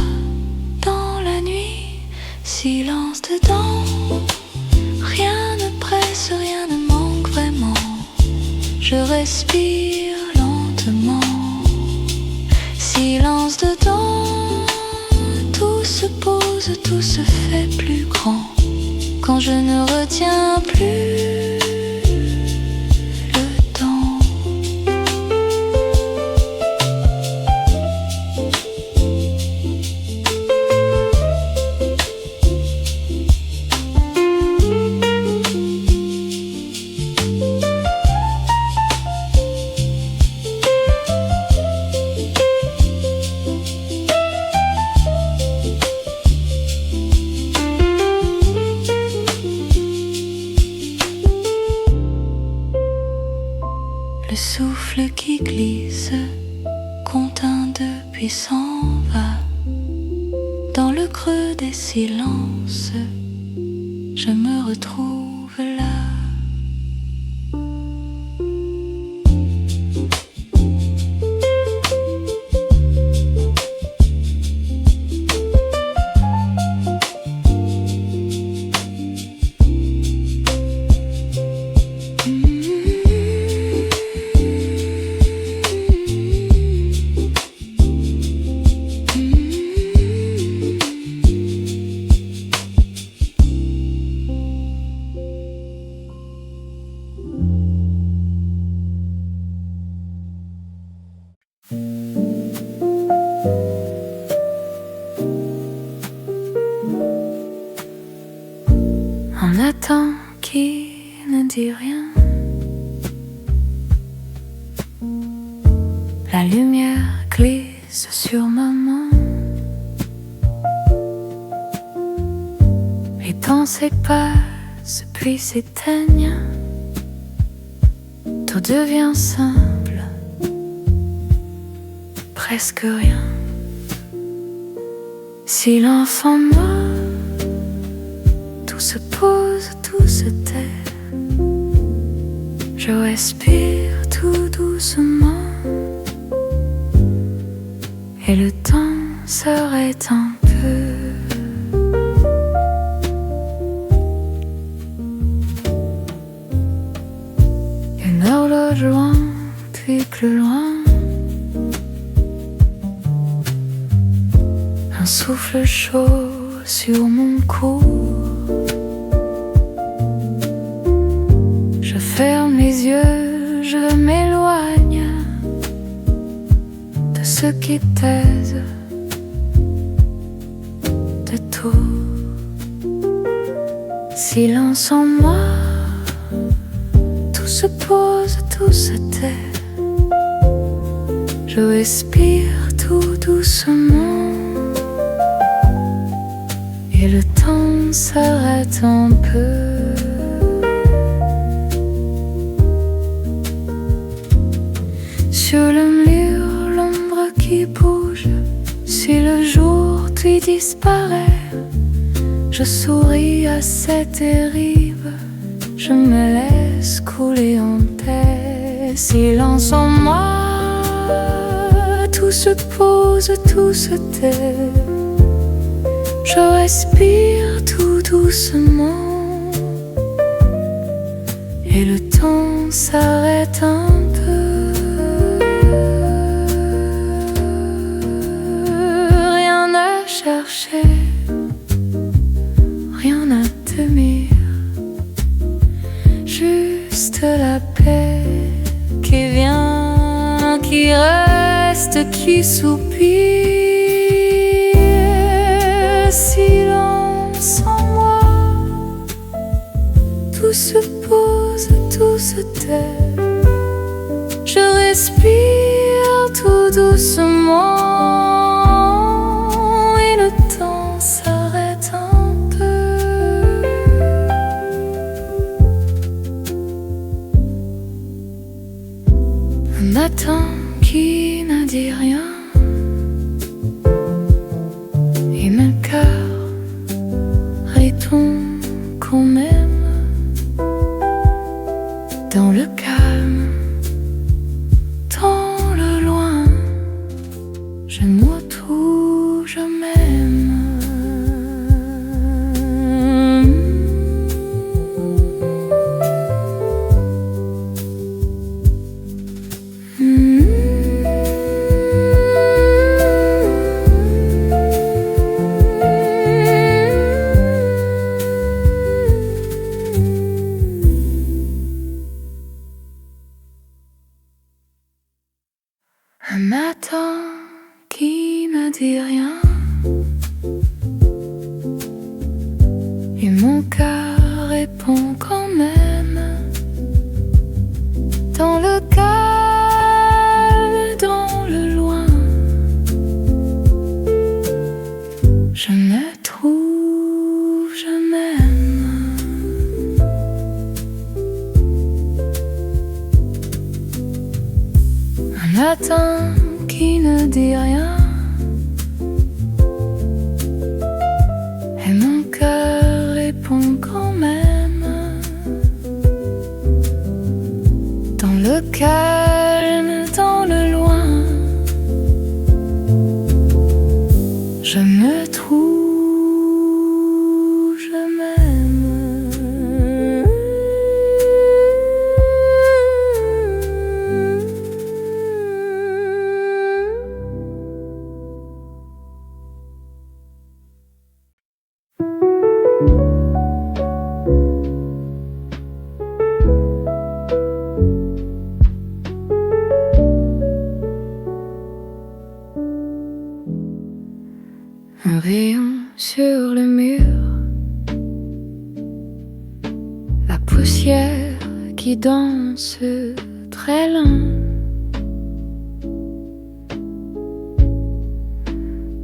dans la nuit. Silence dedans, rien ne presse, rien ne manque vraiment. Je respire lentement. Silence dedans, tout se pose, tout se fait plus grand. Quand je ne retiens plus le temps. Le souffle qui glisse, contint depuis s'en va. Dans le creux des silences, je me retrouve là. On attend qui ne dit rien. La lumière glisse sur ma main. Les pensées passent puis s'éteignent. Tout devient simple, presque rien. Silence en moi. Tout se pose, tout se tait. Je respire tout doucement. Et le temps s'arrête un peu. Une horloge loin, puis plus loin. Un souffle chaud sur mon cou. Je ferme les yeux, je m'éloigne de ceux qui taisent, de tout. Silence en moi, tout se pose, tout se tait. Je respire tout doucement. Et le temps s'arrête un peu. Sur le mur, l'ombre qui bouge. Si le jour puis disparaît, je souris à cette dérive. Je me laisse couler en paix. Silence en moi, tout se pose, tout se tait. Je respire tout doucement. Et le temps s'arrête un peu. Rien à chercher, rien à temer. Juste la paix qui vient, qui reste, qui soupire. Silence en moi, tout se pose, tout se tait. Je respire tout doucement. Et le temps s'arrête un peu. On attend qui ne dit rien. Et mon cœur répond qu'on m'aime. Dans le calme, dans le loin, je me retrouve, je m'aime. Un matin qui ne dit rien. Et mon cœur répond quand même. Dans le calme, dans le loin, je me trouve, je m'aime. Un matin, matin qui ne dit rien. Et mon cœur répond quand même. Dans le calme, dans le loin, je me trouve, je m'aime. Un matin qui ne dit rien. Et mon cœur répond quand même. Dans le calme, dans le loin, je me trouve, je m'aime. Un matin qui ne dit rien. Et mon cœur répond quand même. Dans le calme, dans le loin, je me trouve, je m'aime. Un matin qui ne dit rien. Je me trouve, je m'aime. Un rayon sur le mur, la poussière qui danse très lent.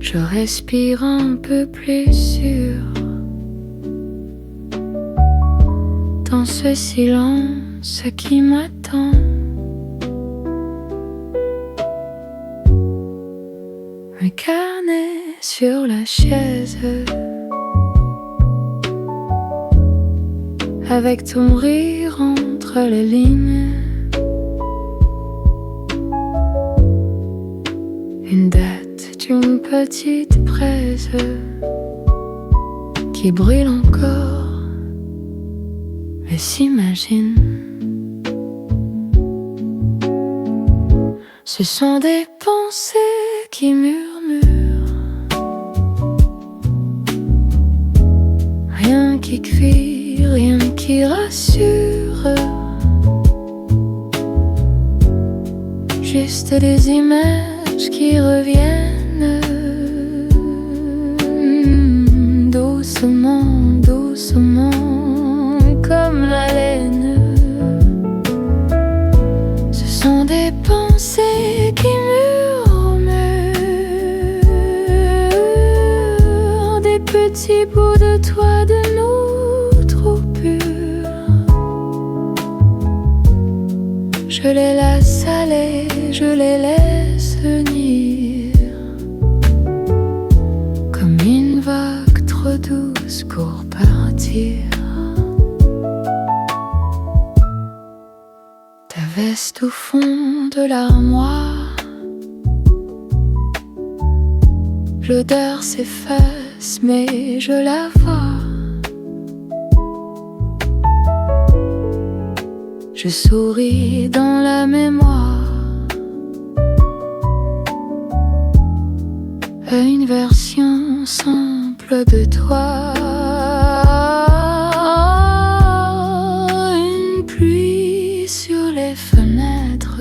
Je respire un peu plus sûr dans ce silence qui m'attend. Un carnet sur la chaise, avec ton rire entre les lignes. Une date d'une petite braise qui brûle encore et s'imagine. Ce sont des pensées qui murmurent, rien qui crie, rien qui rassure, juste des images qui reviennent doucement, doucement, comme la laine. Ce sont des pensées qui murmurent, des petits bouts de toi, de nous trop purs. Je les laisse aller, je les laisse venir, comme une vague trop douce pour partir. Ta veste au fond de l'armoire, l'odeur s'efface mais je la vois. Je souris dans la mémoire à une version simple de toi. Une pluie sur les fenêtres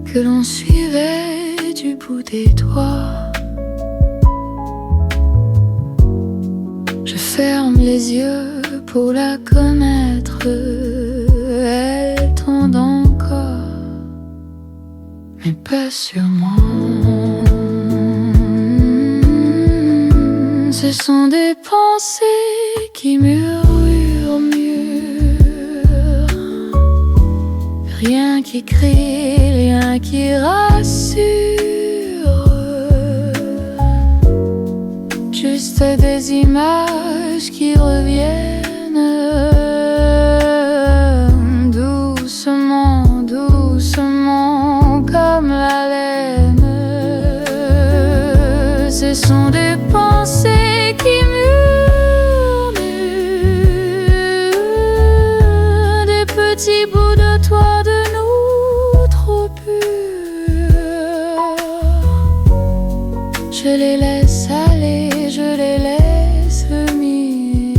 que l'on suivait du bout des doigts. Je ferme les yeux pour la connaître, elle tombe encore, mais pas sur moi. Ce sont des pensées qui murmurent, rien qui crie, rien qui rassure, juste des images qui reviennent doucement, doucement, comme la laine. Ce sont des pensées qui murmurent, des petits bouts de toi, de nous trop purs. Je les laisse aller, je les laisse venir,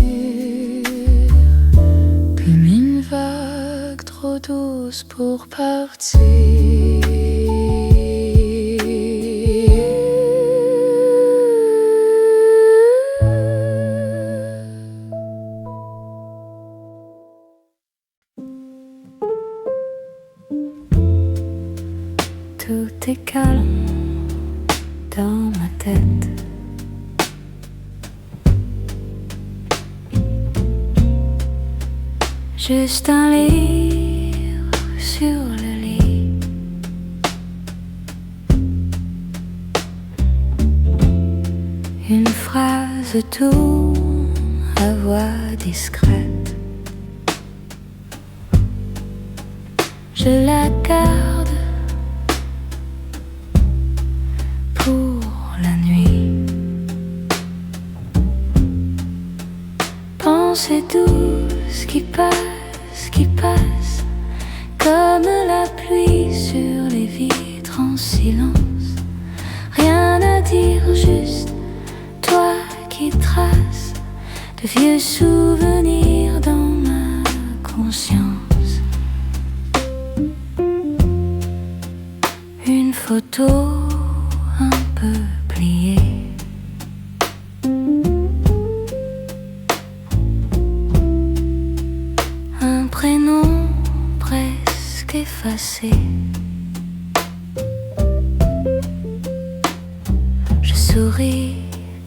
comme une vague trop douce pour partir. Tout est calme dans ma tête. Juste un livre sur le lit, une phrase tourne à voix discrète. Je la garde Pensée douce qui passe, comme la pluie sur les vitres en silence. Rien à dire, juste toi qui traces de vieux souvenirs dans ma conscience. Une photo un peu pliée, un prénom presque effacé. Je souris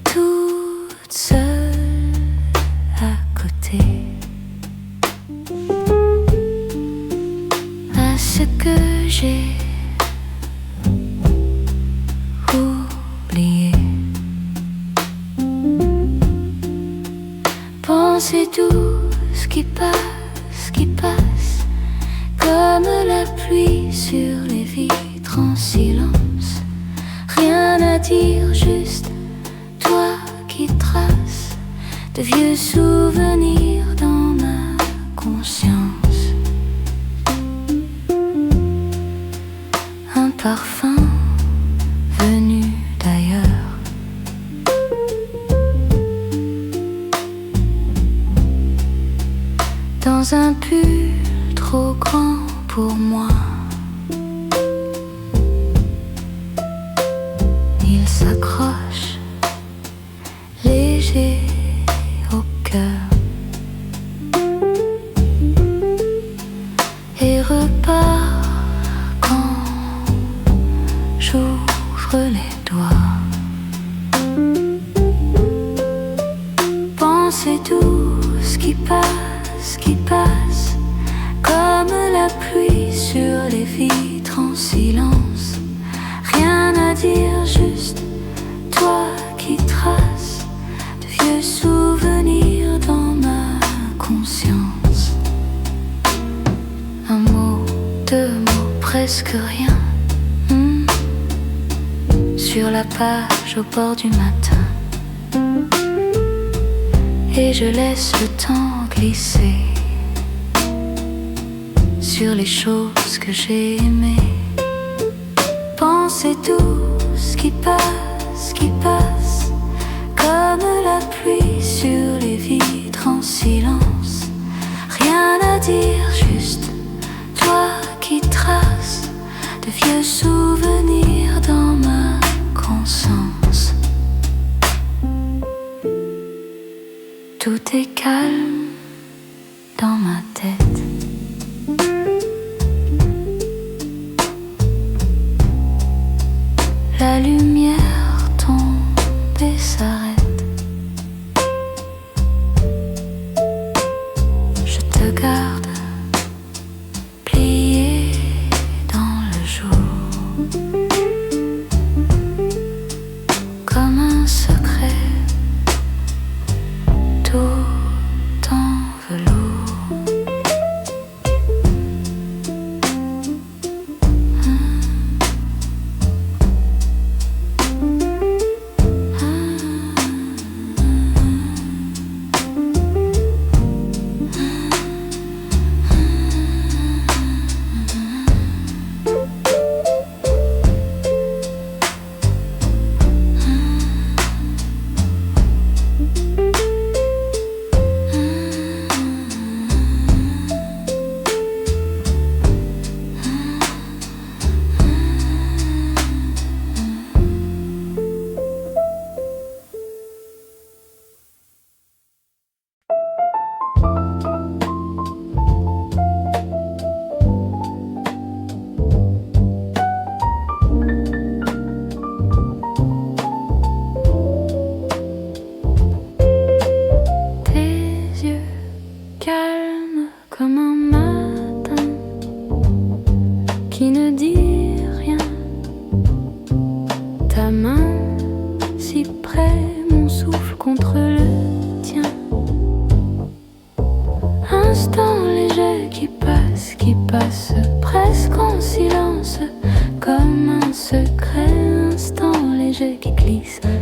toute seule à côté, à ce que j'ai oublié. Pensée douce qui passe, comme la pluie sur les vitres en silence. Rien à dire, juste toi qui traces de vieux souvenirs dans ma conscience. Un parfum venu d'ailleurs, dans un pull trop grand pour moi. Il s'accroche léger au cœur et repart quand j'ouvre les doigts. Pensée douce qui passe, comme la pluie sur les vitres en silence. Rien à dire, juste toi qui traces de vieux souvenirs dans ma conscience. Un mot, deux mots, presque rien, sur la page au bord du matin. Et je laisse le temps glisser sur les choses que j'ai aimées. Pensée douce qui passe, comme la pluie sur les vitres en silence. Rien à dire, juste toi qui traces de vieux souvenirs dans ma conscience. Tout est calme dans ma tête. La lumière tombe et s'arrête. Je te garde plié dans le jour, comme un secret tout en velours.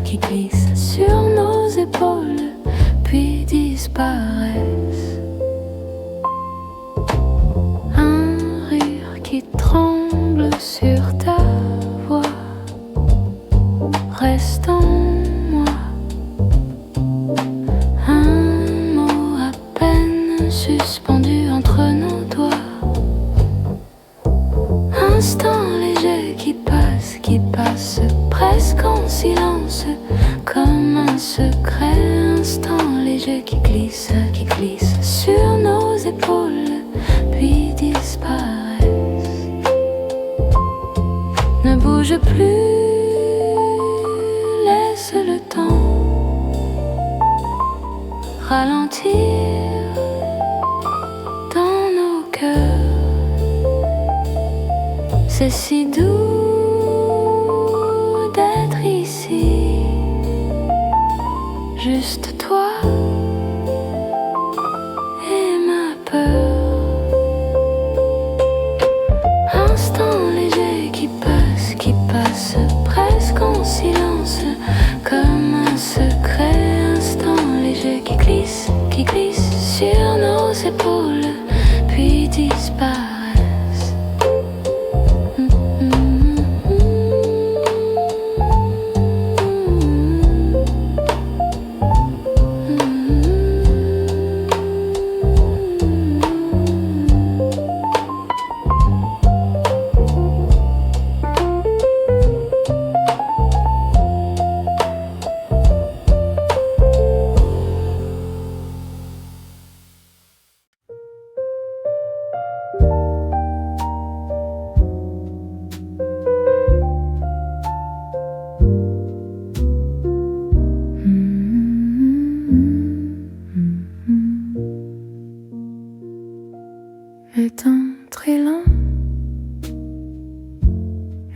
Qui glisse sur nos épaules, puis disparaît. reste en moi. Un mot à peine suspendu entre nos doigts. Instant léger qui passe presque en silence, comme un secret. Instant léger qui glisse sur nos épaules, puis disparaissent. Ne bouge plus, laisse le temps ralentir dans nos cœurs. C'est si doux d'être ici, juste toi et ma peur. Instant léger qui passe presque en silence, comme un secret. Instant léger qui glisse sur nos épaules, puis disparaissent. Le temps très lent,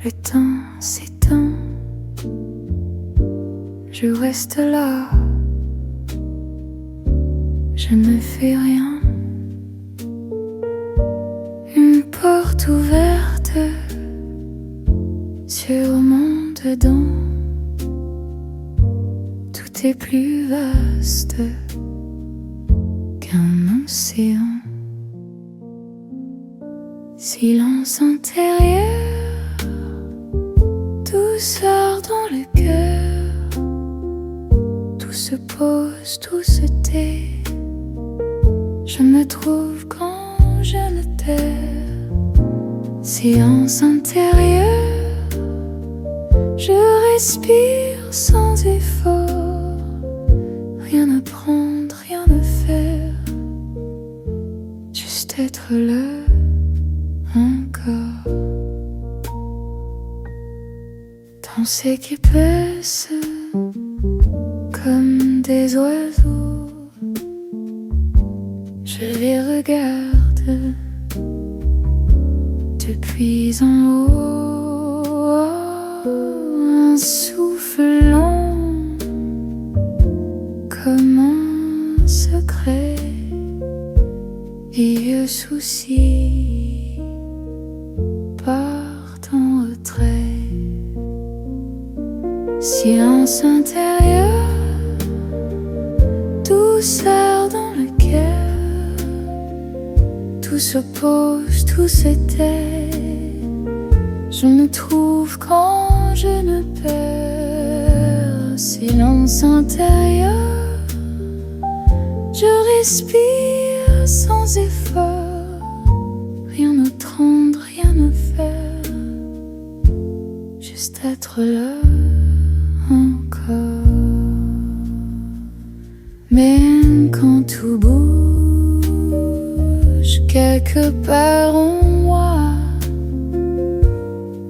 le temps s'étend, je reste là, je ne fais rien. Une porte ouverte sur mon dedans, tout est plus vaste qu'un océan. Silence intérieur, douceur dans le cœur. Tout se pose, tout se tait. Je me trouve quand je me tais. Silence intérieur, je respire sans effort. Rien à prendre, rien à faire, juste être là. Encore dans ces qui baissent comme des oiseaux, je les regarde depuis en haut. Un souffle long comme un secret, vieux souci partent en retrait. Silence intérieur, douceur dans le cœur. Tout se pose, tout se tait. Je me trouve quand je me perds. Silence intérieur, je respire sans effort. Rien à prendre, rien à faire, juste être là encore. Même quand tout bouge quelque part en moi,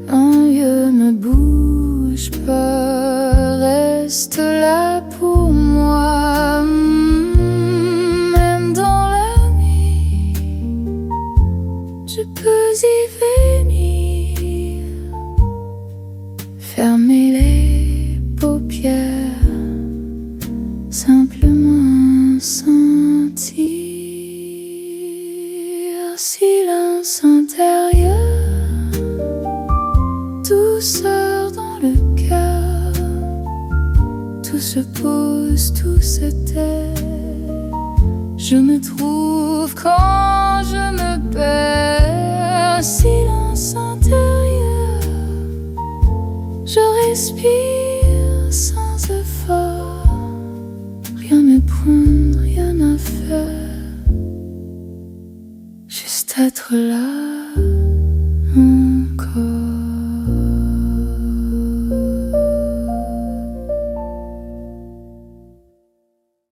un lieu ne bouge pas, reste là pour moi. Même dans la nuit, je peux y venir, fermer les paupières, simplement sentir. Silence intérieur, douceur dans le cœur. Tout se pose, tout se tait. Je me trouve quand je me perds. Silence intérieur, je respire sans effort, rien à prendre, rien à faire, juste être là.